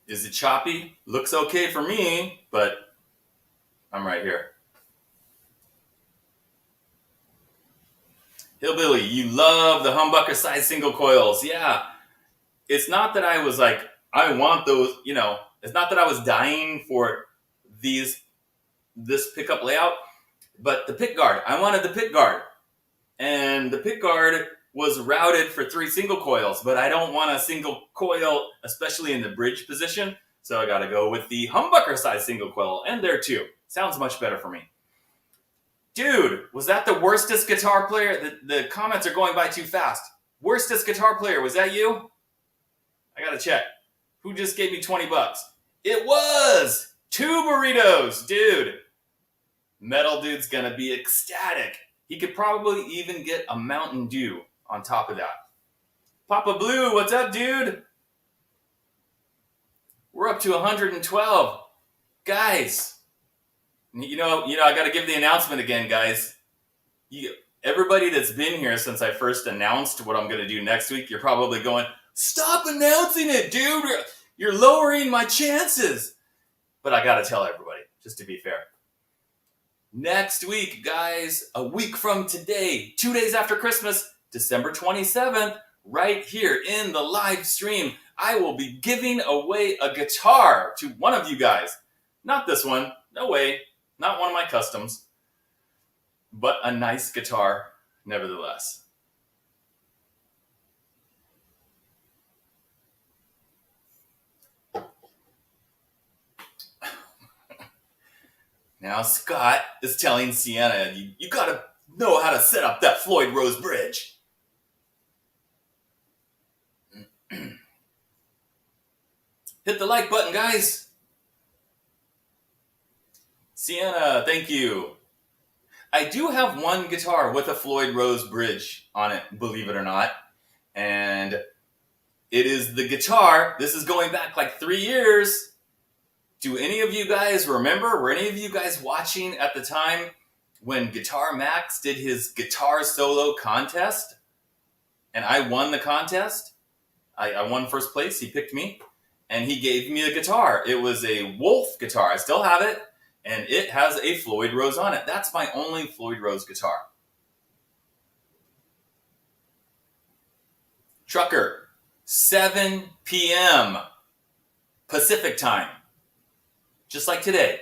Is it choppy? Looks okay for me, but I'm right here. Hillbilly, you love the humbucker size single coils. Yeah. It's not that I was like, I want those, it's not that I was dying for this pickup layout, but the pick guard, I wanted the pick guard. And the pick guard was routed for 3 single coils, but I don't want a single coil, especially in the bridge position. So I got to go with the humbucker size single coil, and there too. Sounds much better for me. Dude, was that the worstest guitar player? The comments are going by too fast. Worstest guitar player, was that you? I got to check. Who just gave me $20? It was 2 burritos, dude. Metal Dude's going to be ecstatic. He could probably even get a Mountain Dew on top of that. Papa Blue, what's up, dude? We're up to 112. Guys, I got to give the announcement again, guys. Everybody that's been here since I first announced what I'm going to do next week, you're probably going, stop announcing it, dude. You're lowering my chances. But I got to tell everybody, just to be fair. Next week, guys, a week from today, 2 days after Christmas, December 27th, right here in the live stream, I will be giving away a guitar to one of you guys. Not this one, no way, not one of my customs, but a nice guitar nevertheless. Now Scott is telling Sienna, you gotta know how to set up that Floyd Rose bridge. Hit the like button, guys. Sienna, thank you. I do have one guitar with a Floyd Rose bridge on it, believe it or not. And it is the guitar. This is going back like 3 years. Do any of you guys remember? Were any of you guys watching at the time when Guitar Max did his guitar solo contest? And I won the contest. I won first place. He picked me. And he gave me a guitar. It was a Wolf guitar. I still have it. And it has a Floyd Rose on it. That's my only Floyd Rose guitar. Trucker, 7 p.m. Pacific time. Just like today.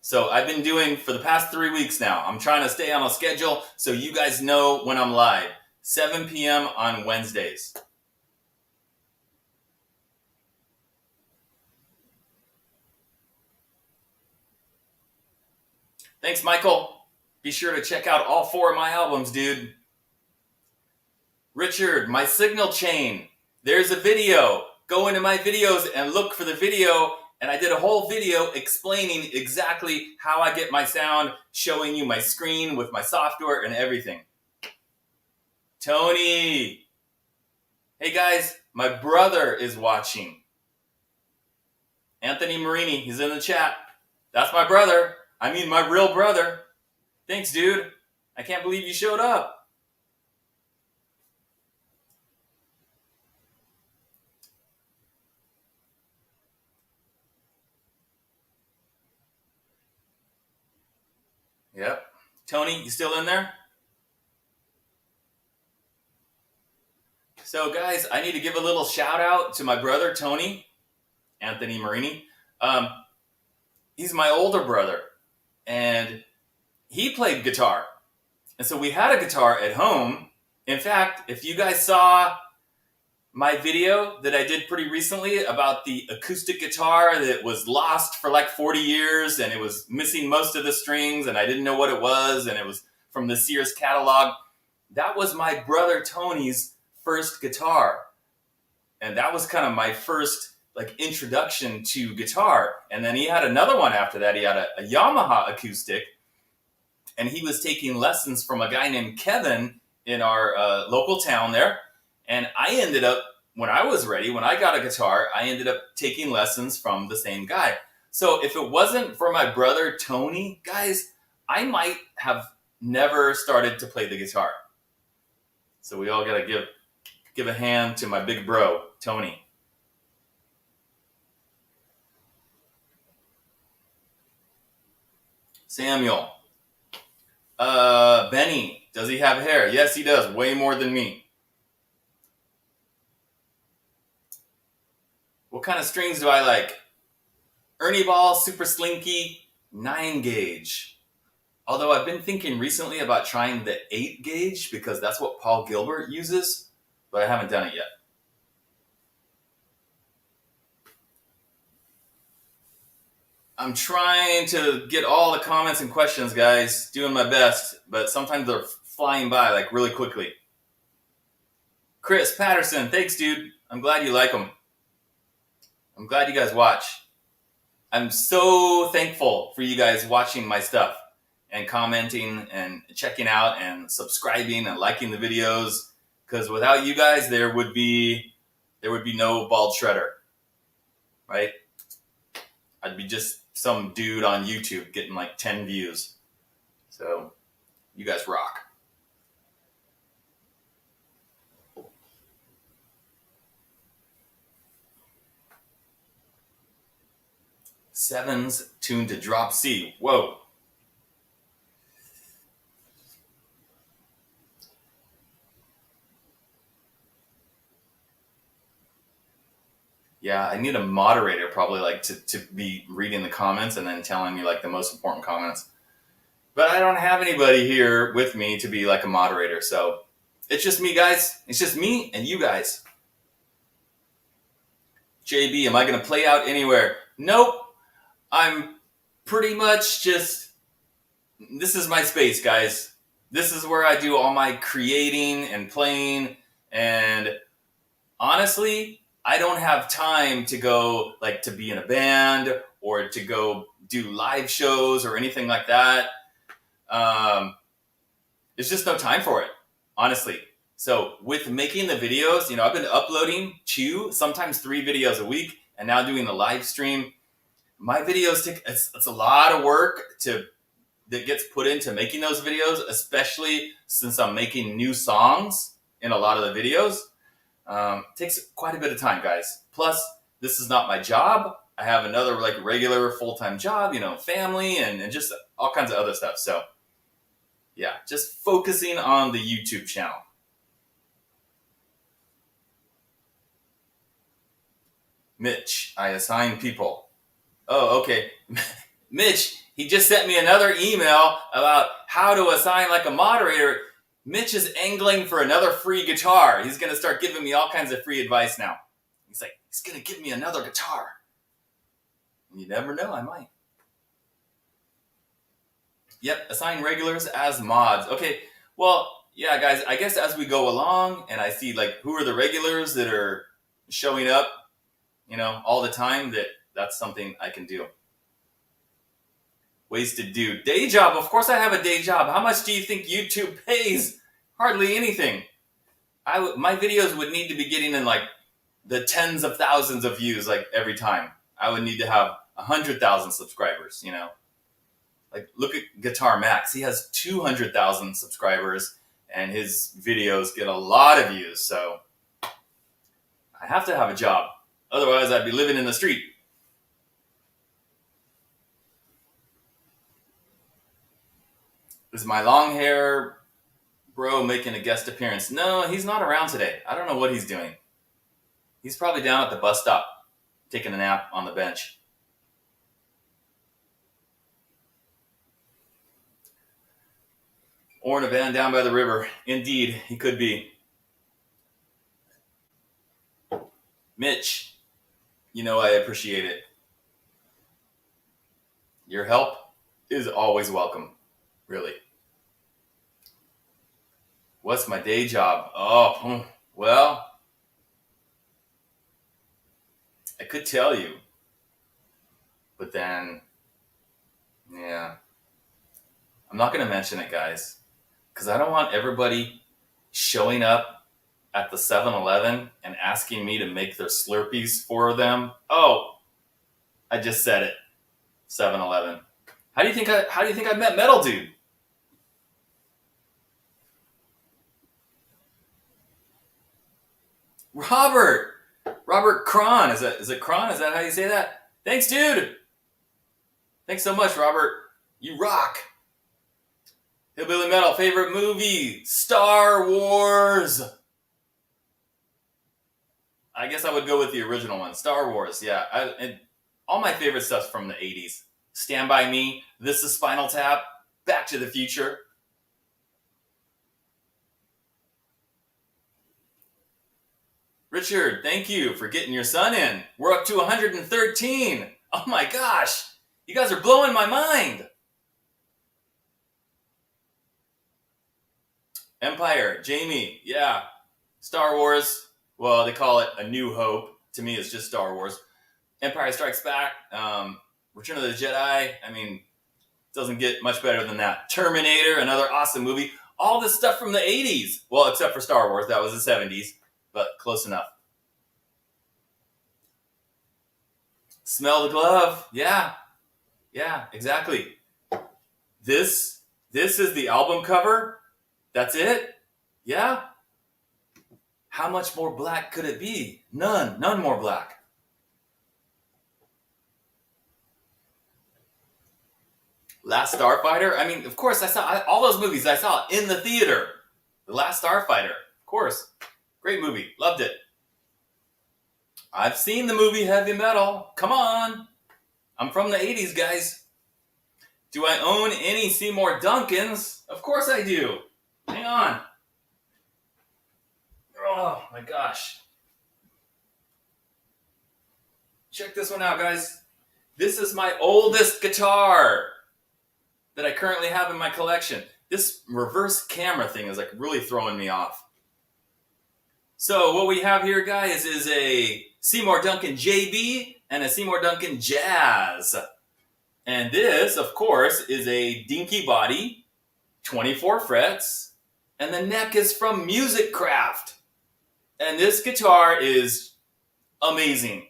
So I've been doing for the past 3 weeks now. I'm trying to stay on a schedule so you guys know when I'm live. 7 p.m. on Wednesdays. Thanks, Michael. Be sure to check out all 4 of my albums, dude. Richard, my signal chain. There's a video. Go into my videos and look for the video. And I did a whole video explaining exactly how I get my sound, showing you my screen with my software and everything. Tony. Hey guys, my brother is watching. Anthony Marini, he's in the chat. That's my brother. I mean my real brother. Thanks, dude. I can't believe you showed up. Yep. Tony, you still in there? So guys, I need to give a little shout out to my brother, Tony, Anthony Marini. He's my older brother, and he played guitar. And so we had a guitar at home. In fact, if you guys saw my video that I did pretty recently about the acoustic guitar that was lost for like 40 years and it was missing most of the strings and I didn't know what it was and it was from the Sears catalog, that was my brother Tony's first guitar. And that was kind of my first like introduction to guitar. And then he had another one after that. He had a Yamaha acoustic, and he was taking lessons from a guy named Kevin in our local town there. And I ended up, when I was ready, when I got a guitar, I ended up taking lessons from the same guy. So if it wasn't for my brother Tony, guys, I might have never started to play the guitar. So we all gotta give a hand to my big bro, Tony. Samuel. Benny, does he have hair? Yes, he does. Way more than me. What kind of strings do I like? Ernie Ball, Super Slinky, 9 gauge. Although I've been thinking recently about trying the 8 gauge because that's what Paul Gilbert uses, but I haven't done it yet. I'm trying to get all the comments and questions, guys. Doing my best, but sometimes they're flying by like really quickly. Chris Patterson, thanks, dude. I'm glad you like them. I'm glad you guys watch. I'm so thankful for you guys watching my stuff and commenting and checking out and subscribing and liking the videos. Because without you guys, there would be no Bald Shredder, right? I'd be just some dude on YouTube getting like 10 views. So you guys rock. Sevens tuned to drop C. Whoa. Yeah, I need a moderator probably like to be reading the comments and then telling me like the most important comments. But I don't have anybody here with me to be like a moderator, so it's just me, guys. It's just me and you guys. JB, am I going to play out anywhere? Nope. I'm pretty much just, this is my space, guys. This is where I do all my creating and playing, and honestly, I don't have time to go like to be in a band or to go do live shows or anything like that. There's just no time for it, honestly. So with making the videos, I've been uploading 2, sometimes 3 videos a week, and now doing the live stream. My videos it's a lot of work that gets put into making those videos, especially since I'm making new songs in a lot of the videos. Takes quite a bit of time, guys. Plus, this is not my job. I have another like regular full-time job, family and just all kinds of other stuff. So yeah, just focusing on the YouTube channel. Mitch, I assign people. Oh, okay. Mitch, he just sent me another email about how to assign like a moderator. Mitch is angling for another free guitar. He's going to start giving me all kinds of free advice now. He's like, he's going to give me another guitar. And you never know, I might. Yep, assign regulars as mods. Okay, well, yeah, guys, I guess as we go along and I see like who are the regulars that are showing up, all the time, that's something I can do. Wasted dude. Day job. Of course I have a day job. How much do you think YouTube pays? Hardly anything. My videos would need to be getting in like the tens of thousands of views like every time. I would need to have 100,000 subscribers, Like look at Guitar Max. He has 200,000 subscribers and his videos get a lot of views. So I have to have a job. Otherwise I'd be living in the street. Is my long hair bro making a guest appearance? No, he's not around today. I don't know what he's doing. He's probably down at the bus stop taking a nap on the bench. Or in a van down by the river. Indeed, he could be. Mitch, I appreciate it. Your help is always welcome, really. What's my day job? Oh, well, I could tell you, but then, yeah, I'm not going to mention it, guys, because I don't want everybody showing up at the 7-Eleven and asking me to make their Slurpees for them. Oh, I just said it. 7-Eleven. How do you think I met Metal Dude? Robert Cron. Is it Cron? Is that how you say that? Thanks, dude. Thanks so much, Robert. You rock. Hillbilly Metal, favorite movie? Star Wars. I guess I would go with the original one, Star Wars. Yeah, and all my favorite stuff's from the 80s. Stand By Me, This Is Spinal Tap, Back to the Future. Richard, thank you for getting your son in. We're up to 113. Oh my gosh, you guys are blowing my mind. Empire, Jamie, yeah. Star Wars, well, they call it A New Hope. To me, it's just Star Wars. Empire Strikes Back, Return of the Jedi. I mean, doesn't get much better than that. Terminator, another awesome movie. All this stuff from the 80s. Well, except for Star Wars, that was the 70s, but close enough. Smell the Glove. Yeah, exactly. This is the album cover. That's it? Yeah? How much more black could it be? None more black. Last Starfighter? I mean, of course, I saw all those movies I saw in the theater. The Last Starfighter, of course. Great movie. Loved it. I've seen the movie Heavy Metal. Come on. I'm from the 80s, guys. Do I own any Seymour Duncans? Of course I do. Hang on. Oh, my gosh. Check this one out, guys. This is my oldest guitar that I currently have in my collection. This reverse camera thing is like really throwing me off. So what we have here, guys, is a Seymour Duncan JB and a Seymour Duncan Jazz. And this, of course, is a dinky body, 24 frets, and the neck is from Music Craft. And this guitar is amazing.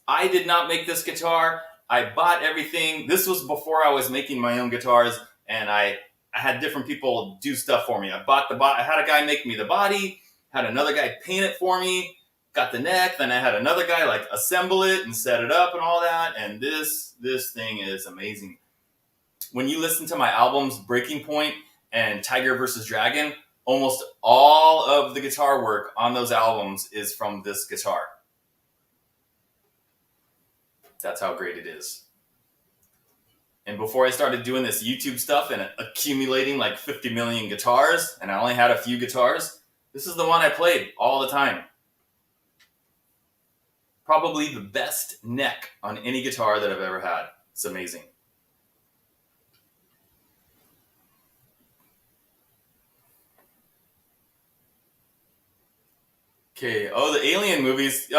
I did not make this guitar. I bought everything. This was before I was making my own guitars, and I had different people do stuff for me. I had a guy make me the body, had another guy paint it for me, got the neck, then I had another guy like assemble it and set it up and all that, and this thing is amazing. When you listen to my albums, Breaking Point and Tiger vs. Dragon, almost all of the guitar work on those albums is from this guitar. That's how great it is. And before I started doing this YouTube stuff and accumulating like 50 million guitars, and I only had a few guitars, this is the one I played all the time. Probably the best neck on any guitar that I've ever had. It's amazing. Okay, oh, the Alien movies.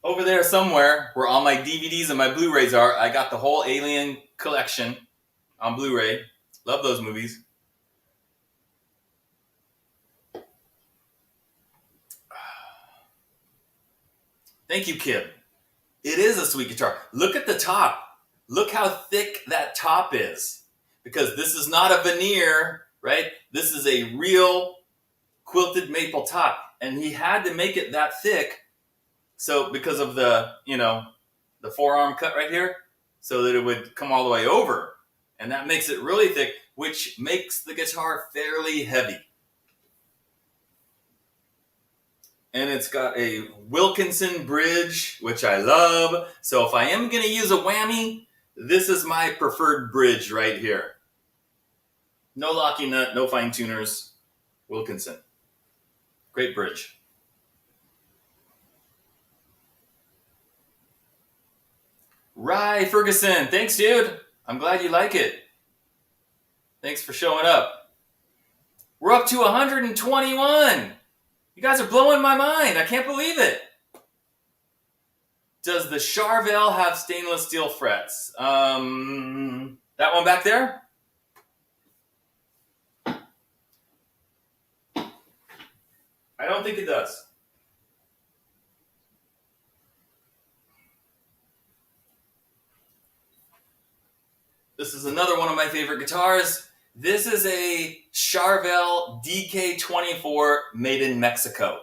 Over there somewhere, where all my DVDs and my Blu-rays are, I got the whole Alien collection on Blu-ray. Love those movies. Thank you, Kib. It is a sweet guitar. Look at the top. Look how thick that top is. Because this is not a veneer, right? This is a real quilted maple top. And he had to make it that thick. So because of the forearm cut right here, so that it would come all the way over. And that makes it really thick, which makes the guitar fairly heavy. And it's got a Wilkinson bridge, which I love. So if I am going to use a whammy, this is my preferred bridge right here. No locking nut, no fine tuners. Wilkinson. Great bridge. Rye Ferguson. Thanks, dude. I'm glad you like it. Thanks for showing up. We're up to 121. You guys are blowing my mind. I can't believe it. Does the Charvel have stainless steel frets? That one back there? I don't think it does. This is another one of my favorite guitars. This is a Charvel DK24 made in Mexico.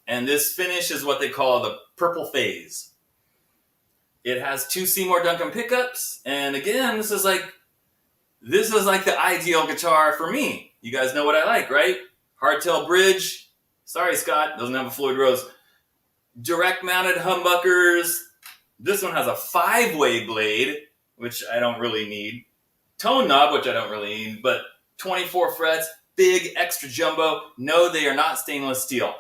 And this finish is what they call the purple phase. It has 2 Seymour Duncan pickups. And again, this is like the ideal guitar for me. You guys know what I like, right? Hardtail bridge. Sorry, Scott, doesn't have a Floyd Rose. Direct mounted humbuckers. This one has a 5-way blade, which I don't really need. Tone knob, which I don't really need, but 24 frets, big extra jumbo. No, they are not stainless steel,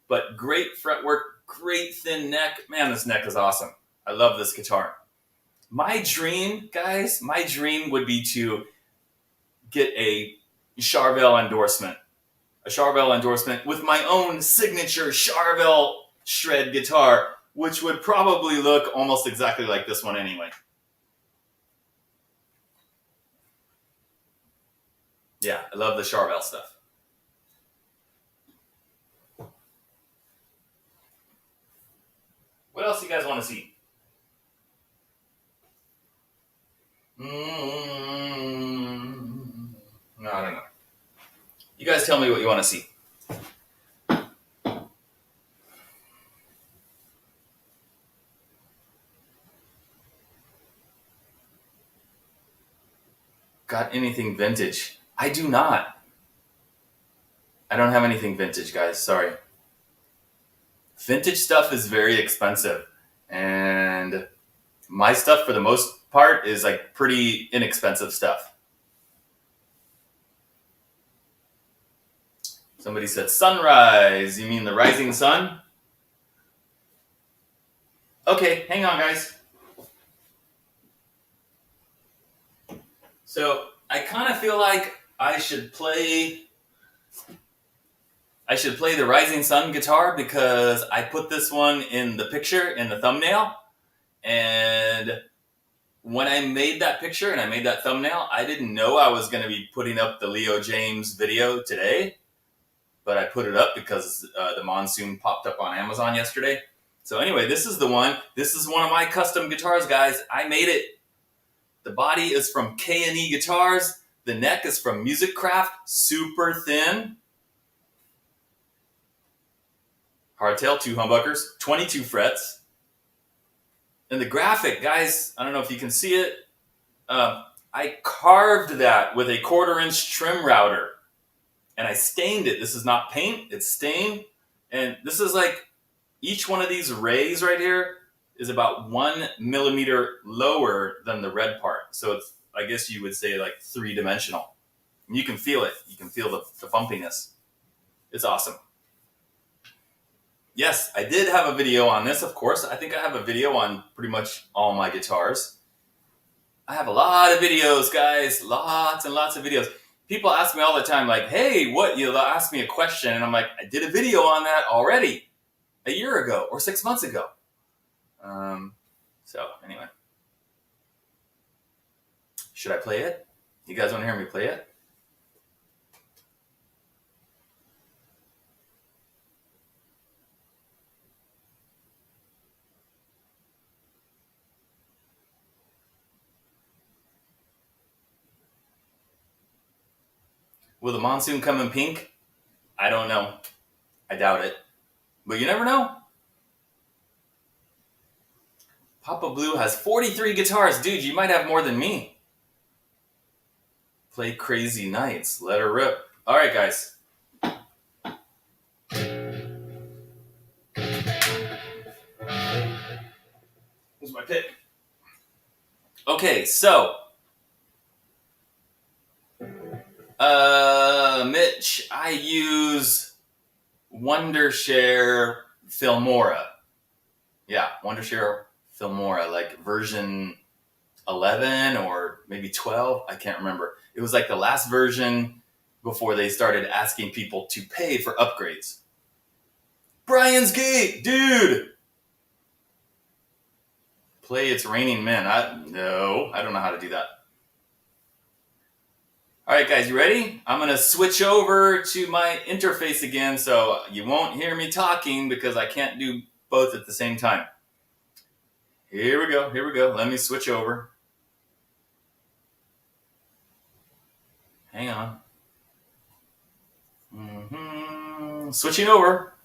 but great fretwork, great thin neck. Man, this neck is awesome. I love this guitar. My dream, guys, would be to get a Charvel endorsement. A Charvel endorsement with my own signature Charvel shred guitar, which would probably look almost exactly like this one anyway. Yeah, I love the Charvel stuff. What else do you guys want to see? No, I don't know. You guys tell me what you want to see. Got anything vintage? I do not. I don't have anything vintage, guys. Sorry. Vintage stuff is very expensive. And my stuff, for the most part, is like pretty inexpensive stuff. Somebody said sunrise. You mean the rising sun? Okay, hang on, guys. So I kind of feel like I should play the Rising Sun guitar because I put this one in the picture, in the thumbnail. And when I made that picture and I made that thumbnail, I didn't know I was going to be putting up the Leo Jaymz video today. But I put it up because the Monsoon popped up on Amazon yesterday. So anyway, this is the one. This is one of my custom guitars, guys. I made it. The body is from K&E Guitars. The neck is from Musicraft, super thin. Hardtail, 2 humbuckers, 22 frets. And the graphic, guys, I don't know if you can see it. I carved that with a 1/4-inch trim router. And I stained it. This is not paint, it's stained. And this is like, each one of these rays right here is about 1 millimeter lower than the red part. So it's, I guess you would say, like 3-dimensional. And you can feel it. You can feel the bumpiness. It's awesome. Yes, I did have a video on this, of course. I think I have a video on pretty much all my guitars. I have a lot of videos, guys. Lots and lots of videos. People ask me all the time, like, hey, what? You'll ask me a question, and I'm like, I did a video on that already a year ago or 6 months ago. So anyway, should I play it? You guys want to hear me play it? Will the Monsoon come in pink? I don't know. I doubt it. But you never know. Papa Blue has 43 guitars. Dude, you might have more than me. Play Crazy Nights. Let her rip. All right, guys. Here's my pick. Okay, so Mitch, I use Wondershare Filmora. Yeah, Wondershare Filmora, like version 11 or maybe 12. I can't remember. It was like the last version before they started asking people to pay for upgrades. Brian's Gate, dude! Play It's Raining Men. I don't know how to do that. All right, guys, you ready? I'm going to switch over to my interface again, so you won't hear me talking because I can't do both at the same time. Here we go. Let me switch over. Hang on. Switching over.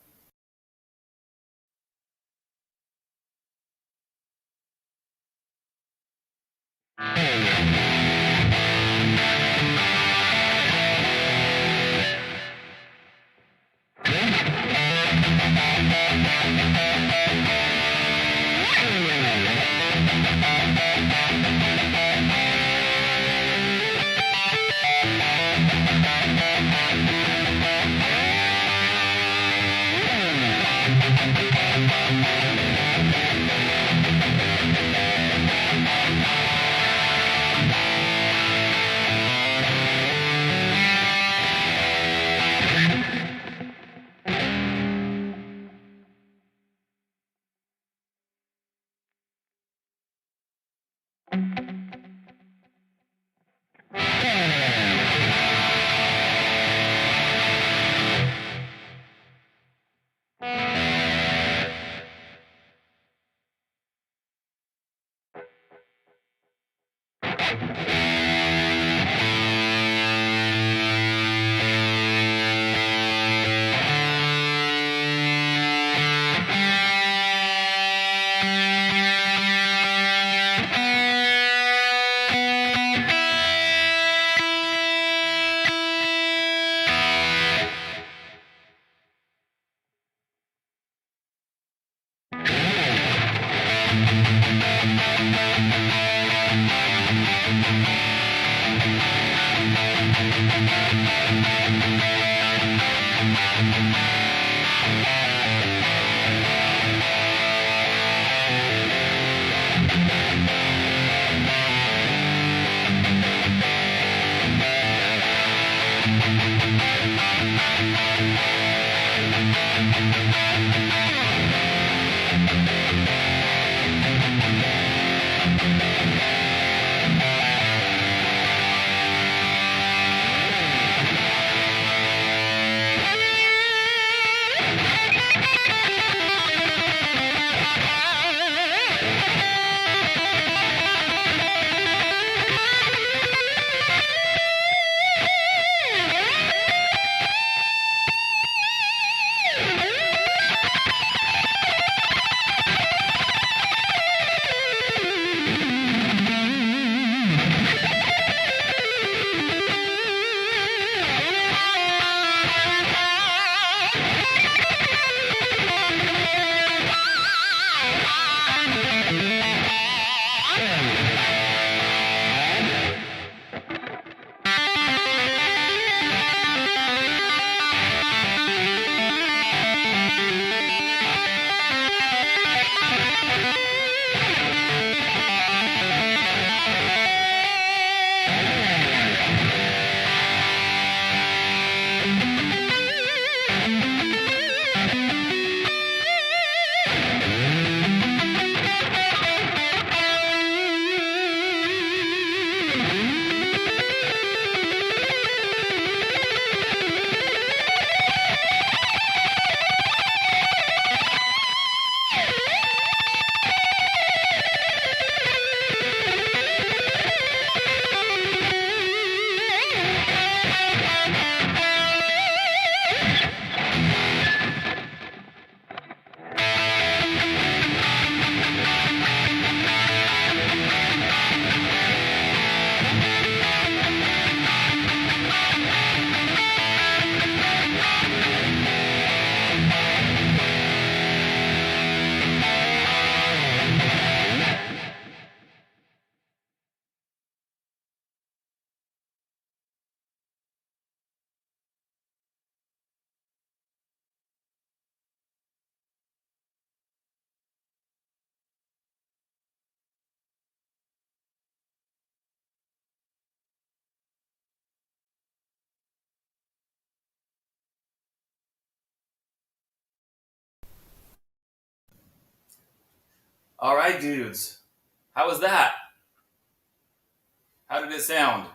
All right, dudes. How was that? How did it sound?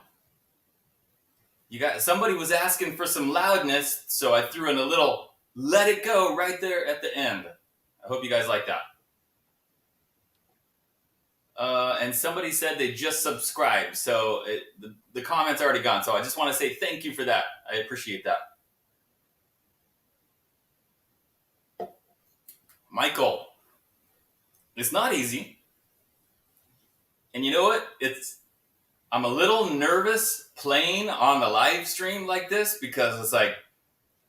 You got somebody was asking for some loudness, so I threw in a little let it go right there at the end. I hope you guys like that. And somebody said they just subscribed. So the comment's already gone. So I just want to say thank you for that. I appreciate that. Michael, it's not easy. And you know what? I'm a little nervous playing on the live stream like this because it's like,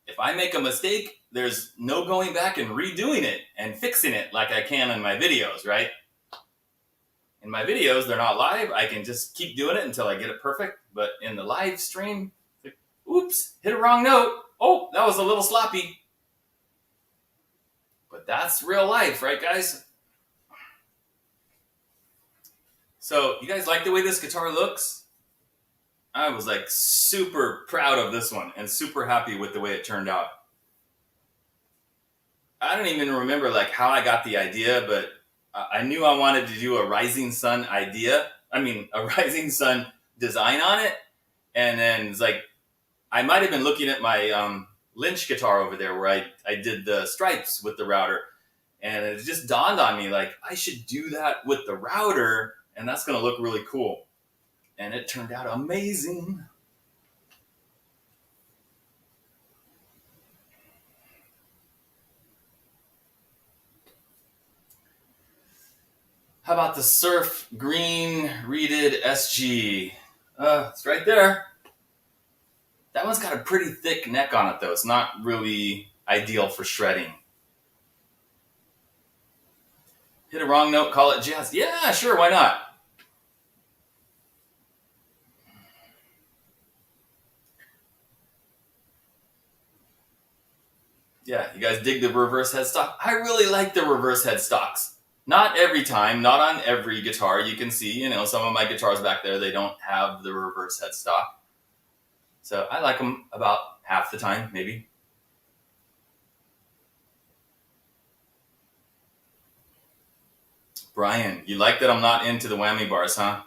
if I make a mistake, there's no going back and redoing it and fixing it like I can in my videos, right? In my videos, they're not live. I can just keep doing it until I get it perfect. But in the live stream, like, oops, hit a wrong note. Oh, that was a little sloppy. But that's real life, right, guys? So you guys like the way this guitar looks? I was like super proud of this one and super happy with the way it turned out. I don't even remember like how I got the idea, but I knew I wanted to do a rising sun a rising sun design on it. And then it's like, I might have been looking at my Lynch guitar over there where I did the stripes with the router. And it just dawned on me, like, I should do that with the router, and that's going to look really cool. And it turned out amazing. How about the Surf Green Reeded SG? It's right there. That one's got a pretty thick neck on it, though. It's not really ideal for shredding. Hit a wrong note, call it jazz. Yeah, sure, why not? Yeah, you guys dig the reverse headstock? I really like the reverse headstocks. Not every time, not on every guitar. You can see, some of my guitars back there, they don't have the reverse headstock. So I like them about half the time, maybe. Brian, you like that I'm not into the whammy bars, huh?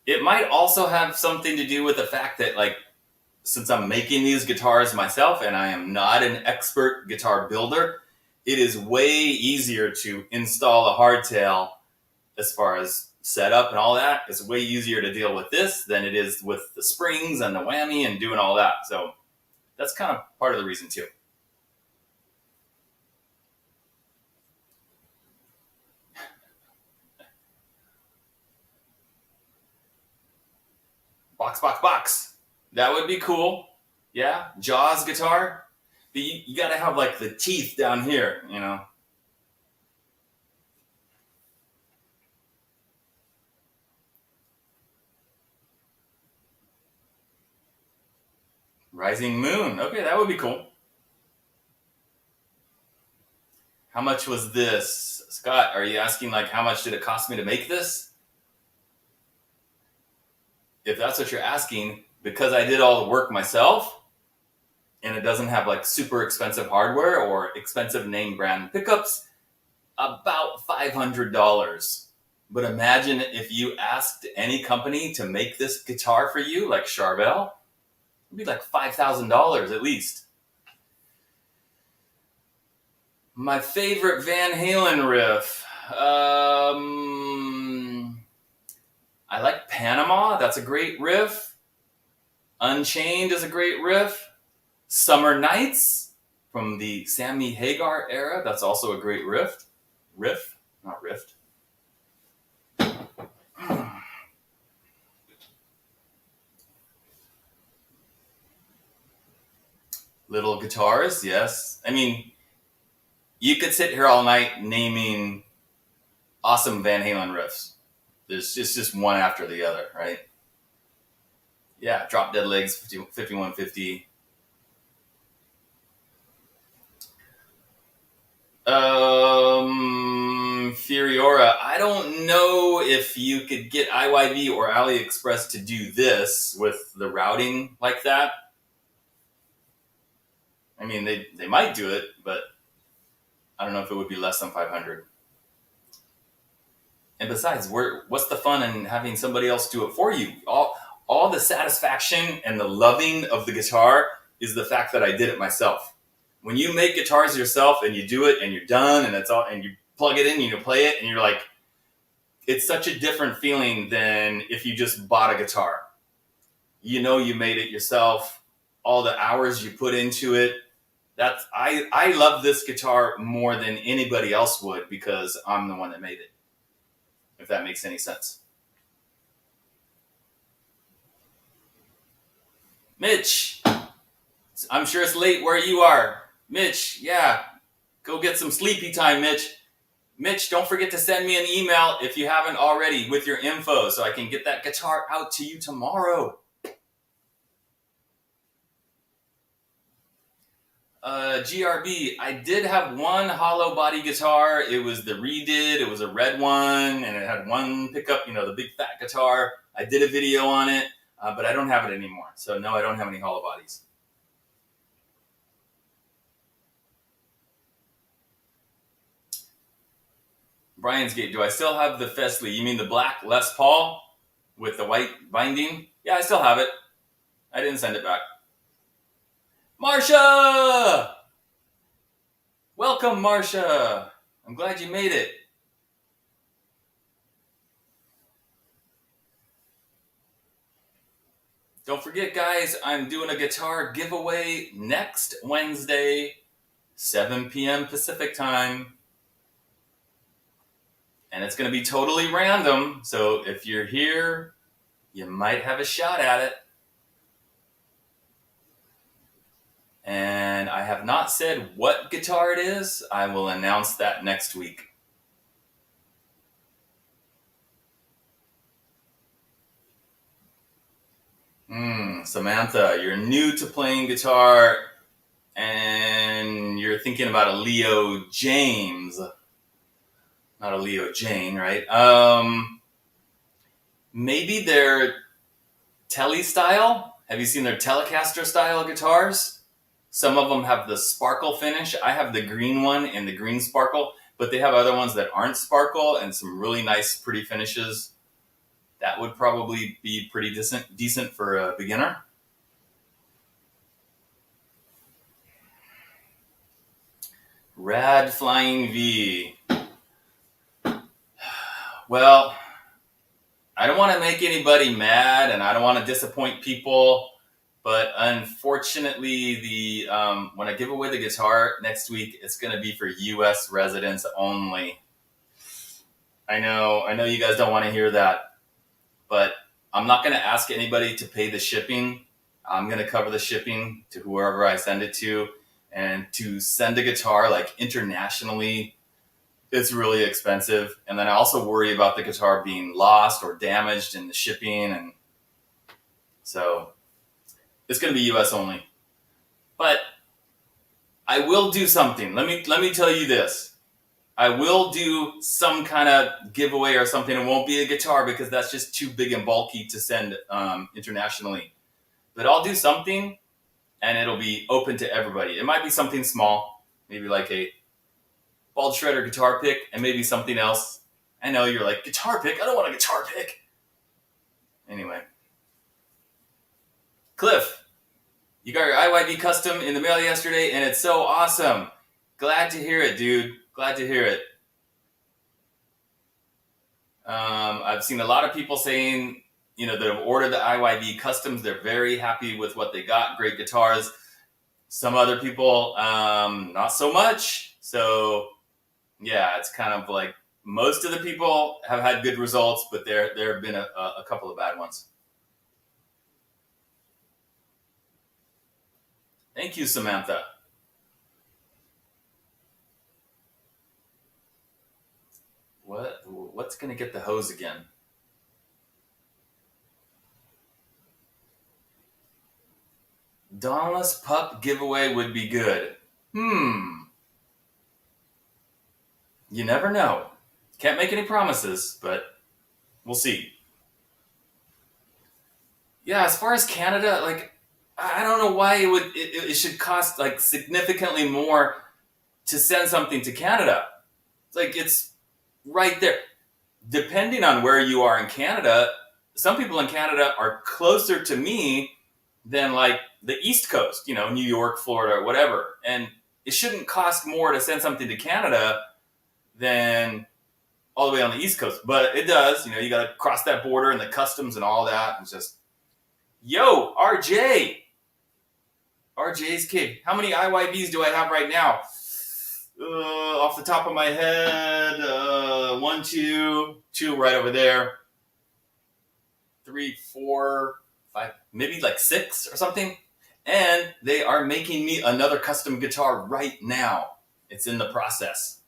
It might also have something to do with the fact that, like, since I'm making these guitars myself and I am not an expert guitar builder, it is way easier to install a hardtail as far as setup and all that. It's way easier to deal with this than it is with the springs and the whammy and doing all that. So that's kind of part of the reason too. Box. That would be cool. Yeah, Jaws guitar. But you got to have like the teeth down here, Rising Moon. Okay, that would be cool. How much was this? Scott, are you asking like how much did it cost me to make this? If that's what you're asking, because I did all the work myself and it doesn't have like super expensive hardware or expensive name brand pickups, about $500. But imagine if you asked any company to make this guitar for you, like Charvel, it'd be like $5,000 at least. My favorite Van Halen riff. I like Panama. That's a great riff. Unchained is a great riff. Summer Nights from the Sammy Hagar era. That's also a great riff. Riff, not rift. Little guitars, yes. I mean, you could sit here all night naming awesome Van Halen riffs. There's just one after the other, right? Yeah, Drop Dead Legs, 5150. Furiora. I don't know if you could get IYV or AliExpress to do this with the routing like that. I mean, they might do it, but I don't know if it would be less than 500. And besides, what's the fun in having somebody else do it for you? All the satisfaction and the loving of the guitar is the fact that I did it myself. When you make guitars yourself and you do it and you're done and it's all, and you plug it in and you play it and you're like, it's such a different feeling than if you just bought a guitar. You know you made it yourself, all the hours you put into it. I love this guitar more than anybody else would because I'm the one that made it, if that makes any sense. Mitch, I'm sure it's late where you are. Mitch, yeah, go get some sleepy time, Mitch. Mitch, don't forget to send me an email if you haven't already with your info so I can get that guitar out to you tomorrow. GRB, I did have one hollow body guitar. It was the redid. It was a red one, and it had one pickup, the big fat guitar. I did a video on it, but I don't have it anymore. So no, I don't have any hollow bodies. Brian's Gate, do I still have the Fesley? You mean the black Les Paul with the white binding? Yeah, I still have it. I didn't send it back. Marsha! Welcome, Marsha. I'm glad you made it. Don't forget, guys, I'm doing a guitar giveaway next Wednesday, 7 p.m. Pacific time. And it's going to be totally random. So if you're here, you might have a shot at it. And I have not said what guitar it is. I will announce that next week. Samantha, you're new to playing guitar and you're thinking about a Leo Jaymz. Not a Leo Jane, right? Maybe their Tele style. Have you seen their Telecaster style guitars? Some of them have the sparkle finish. I have the green one and the green sparkle, but they have other ones that aren't sparkle and some really nice, pretty finishes. That would probably be pretty decent for a beginner. Rad Flying V. Well, I don't want to make anybody mad and I don't want to disappoint people, but unfortunately, when I give away the guitar next week, it's going to be for U.S. residents only. I know you guys don't want to hear that, but I'm not going to ask anybody to pay the shipping. I'm going to cover the shipping to whoever I send it to, and to send a guitar like internationally, it's really expensive. And then I also worry about the guitar being lost or damaged in the shipping. And so it's going to be US only. But I will do something. Let me tell you this. I will do some kind of giveaway or something. It won't be a guitar because that's just too big and bulky to send internationally. But I'll do something and it'll be open to everybody. It might be something small, maybe like a bald shredder guitar pick, and maybe something else. I know you're like, guitar pick? I don't want a guitar pick. Anyway. Cliff, you got your IYB custom in the mail yesterday, and it's so awesome. Glad to hear it, dude. Glad to hear it. I've seen a lot of people saying, that have ordered the IYB customs. They're very happy with what they got. Great guitars. Some other people, not so much. So yeah, it's kind of like most of the people have had good results, but there have been a couple of bad ones. Thank you, Samantha. What's going to get the hose again? Dawnless Pup giveaway would be good. You never know. Can't make any promises, but we'll see. Yeah, as far as Canada, like, I don't know why it should cost like significantly more to send something to Canada. It's like it's right there. Depending on where you are in Canada, some people in Canada are closer to me than like the East Coast, New York, Florida, or whatever. And it shouldn't cost more to send something to Canada than all the way on the East Coast. But it does. You got to cross that border and the customs and all that. It's just, yo, RJ's kid. How many IYBs do I have right now? Off the top of my head, 1, 2 right over there. 3, 4, 5, maybe like 6 or something. And they are making me another custom guitar right now. It's in the process.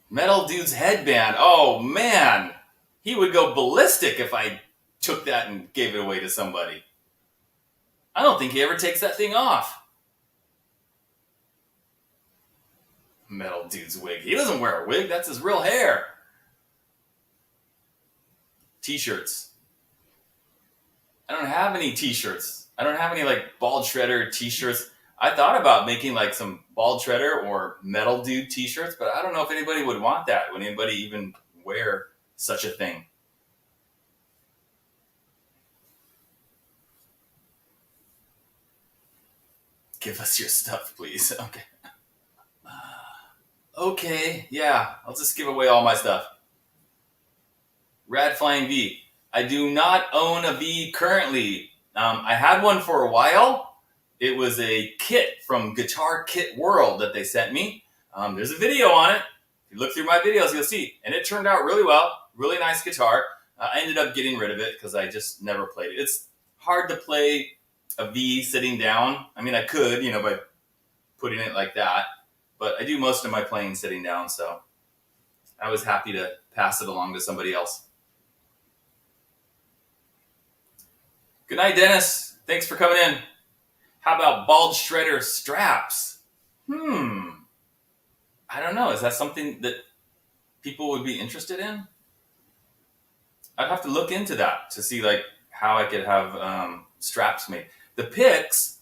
Metal Dude's headband. Oh, man. He would go ballistic if I took that and gave it away to somebody. I don't think he ever takes that thing off. Metal Dude's wig. He doesn't wear a wig. That's his real hair. T-shirts. I don't have any T-shirts. I don't have any like Bald Shredder T-shirts. I thought about making like some Bald Shredder or Metal Dude T-shirts, but I don't know if anybody would want that. Would anybody even wear such a thing? Give us your stuff, please. Okay. Okay, yeah. I'll just give away all my stuff. Rad Flying V. I do not own a V currently. I had one for a while. It was a kit from Guitar Kit World that they sent me. There's a video on it. If you look through my videos, you'll see. And it turned out really well. Really nice guitar. I ended up getting rid of it because I just never played it. It's hard to play a V sitting down. I mean, I could, by putting it like that. But I do most of my playing sitting down, so I was happy to pass it along to somebody else. Good night, Dennis. Thanks for coming in. How about Bald Shredder straps? I don't know. Is that something that people would be interested in? I'd have to look into that to see like how I could have straps made. The picks,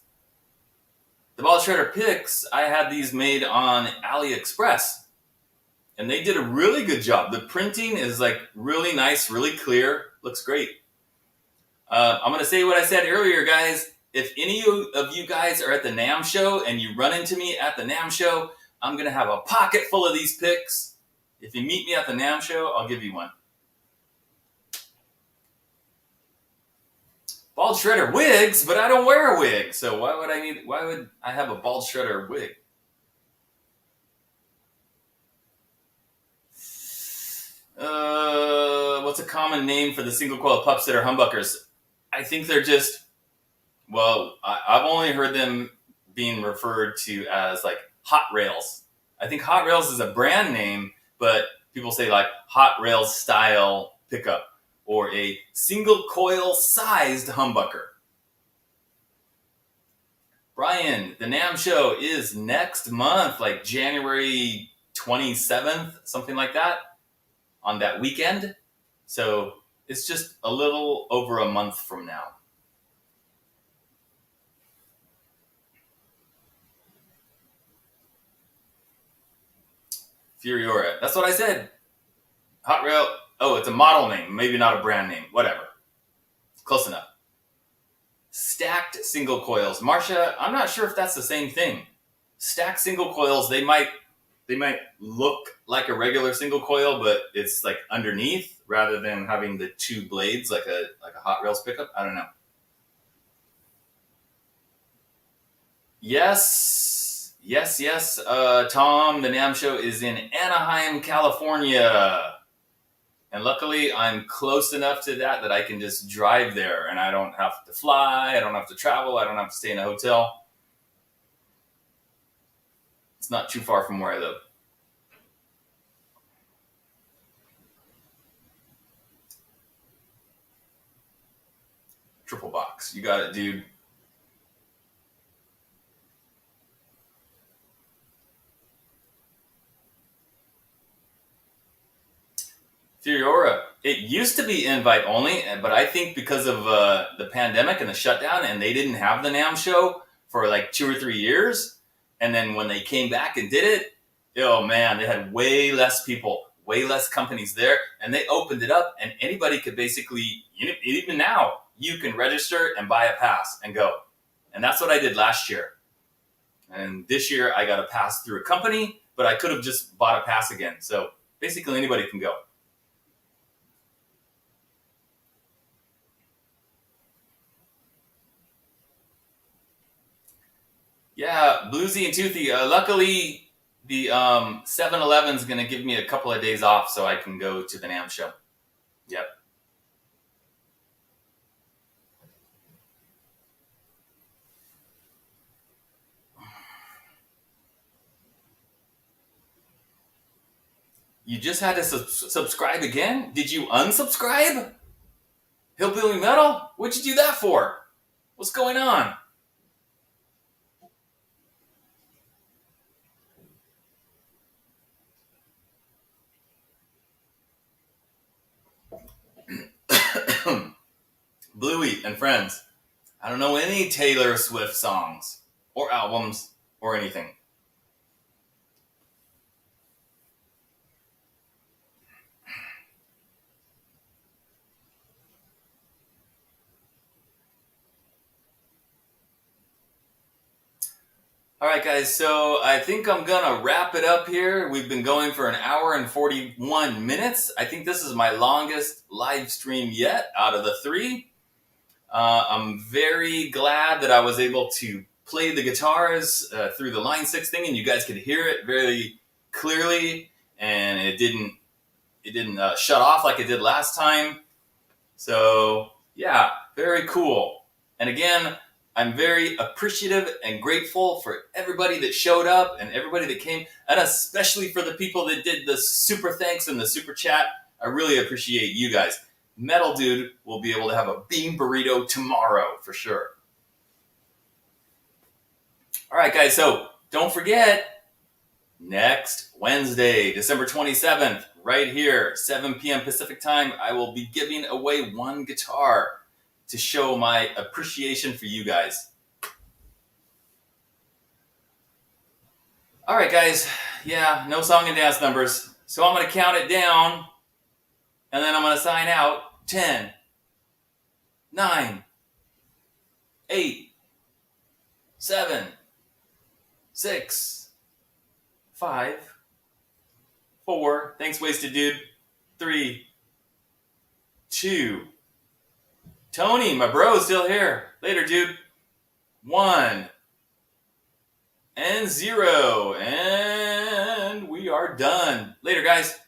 the Bald Shredder picks, I had these made on AliExpress. And they did a really good job. The printing is like really nice, really clear. Looks great. I'm going to say what I said earlier, guys. If any of you guys are at the NAMM show and you run into me at the NAMM show, I'm going to have a pocket full of these picks. If you meet me at the NAMM show, I'll give you one. Bald Shredder wigs, but I don't wear a wig. So why would I have a Bald Shredder wig? What's a common name for the single coil pups that are humbuckers? I think they're just, I've only heard them being referred to as like hot rails. I think hot rails is a brand name, but people say like hot rails style pickup or a single coil sized humbucker. Brian, the NAMM show is next month, like January 27th, something like that, on that weekend. So it's just a little over a month from now. Furiora. That's what I said. Hot Rail. Oh, it's a model name. Maybe not a brand name. Whatever. Close enough. Stacked single coils. Marcia, I'm not sure if that's the same thing. Stacked single coils, they might look like a regular single coil, but it's like underneath rather than having the two blades like a hot rails pickup. I don't know. Yes. Tom, the NAMM show is in Anaheim, California. And luckily, I'm close enough to that I can just drive there and I don't have to fly. I don't have to travel. I don't have to stay in a hotel. It's not too far from where I live. Triple box. You got it, dude. Furiora. It used to be invite only, but I think because of the pandemic and the shutdown, and they didn't have the NAMM show for like 2 or 3 years, and then when they came back and did it, oh man, they had way less people, way less companies there, and they opened it up, and anybody could basically, even now, you can register and buy a pass and go. And that's what I did last year. And this year I got a pass through a company, but I could have just bought a pass again. So basically anybody can go. Yeah, Bluesy and Toothy. Luckily, the 7-Eleven is going to give me a couple of days off so I can go to the NAMM show. Yep. You just had to subscribe again? Did you unsubscribe? Hillbilly Metal? What'd you do that for? What's going on? Bluey and friends. I don't know any Taylor Swift songs or albums or anything. All right, guys, so I think I'm going to wrap it up here. We've been going for an hour and 41 minutes. I think this is my longest live stream yet out of the 3. I'm very glad that I was able to play the guitars through the Line 6 thing, and you guys could hear it very clearly, and it didn't shut off like it did last time. So, yeah, very cool. And again, I'm very appreciative and grateful for everybody that showed up and everybody that came, and especially for the people that did the super thanks and the super chat. I really appreciate you guys. Metal Dude will be able to have a bean burrito tomorrow for sure. All right, guys, so don't forget, next Wednesday, December 27th, right here, 7 p.m. Pacific time, I will be giving away 1 guitar to show my appreciation for you guys. All right, guys. Yeah, no song and dance numbers. So I'm going to count it down, and then I'm going to sign out. 10, 9, 8, 7, 6, 5, 4. Thanks, Wasted Dude. 3, 2. Tony, my bro, is still here. Later, dude. 1 and 0. And we are done. Later, guys.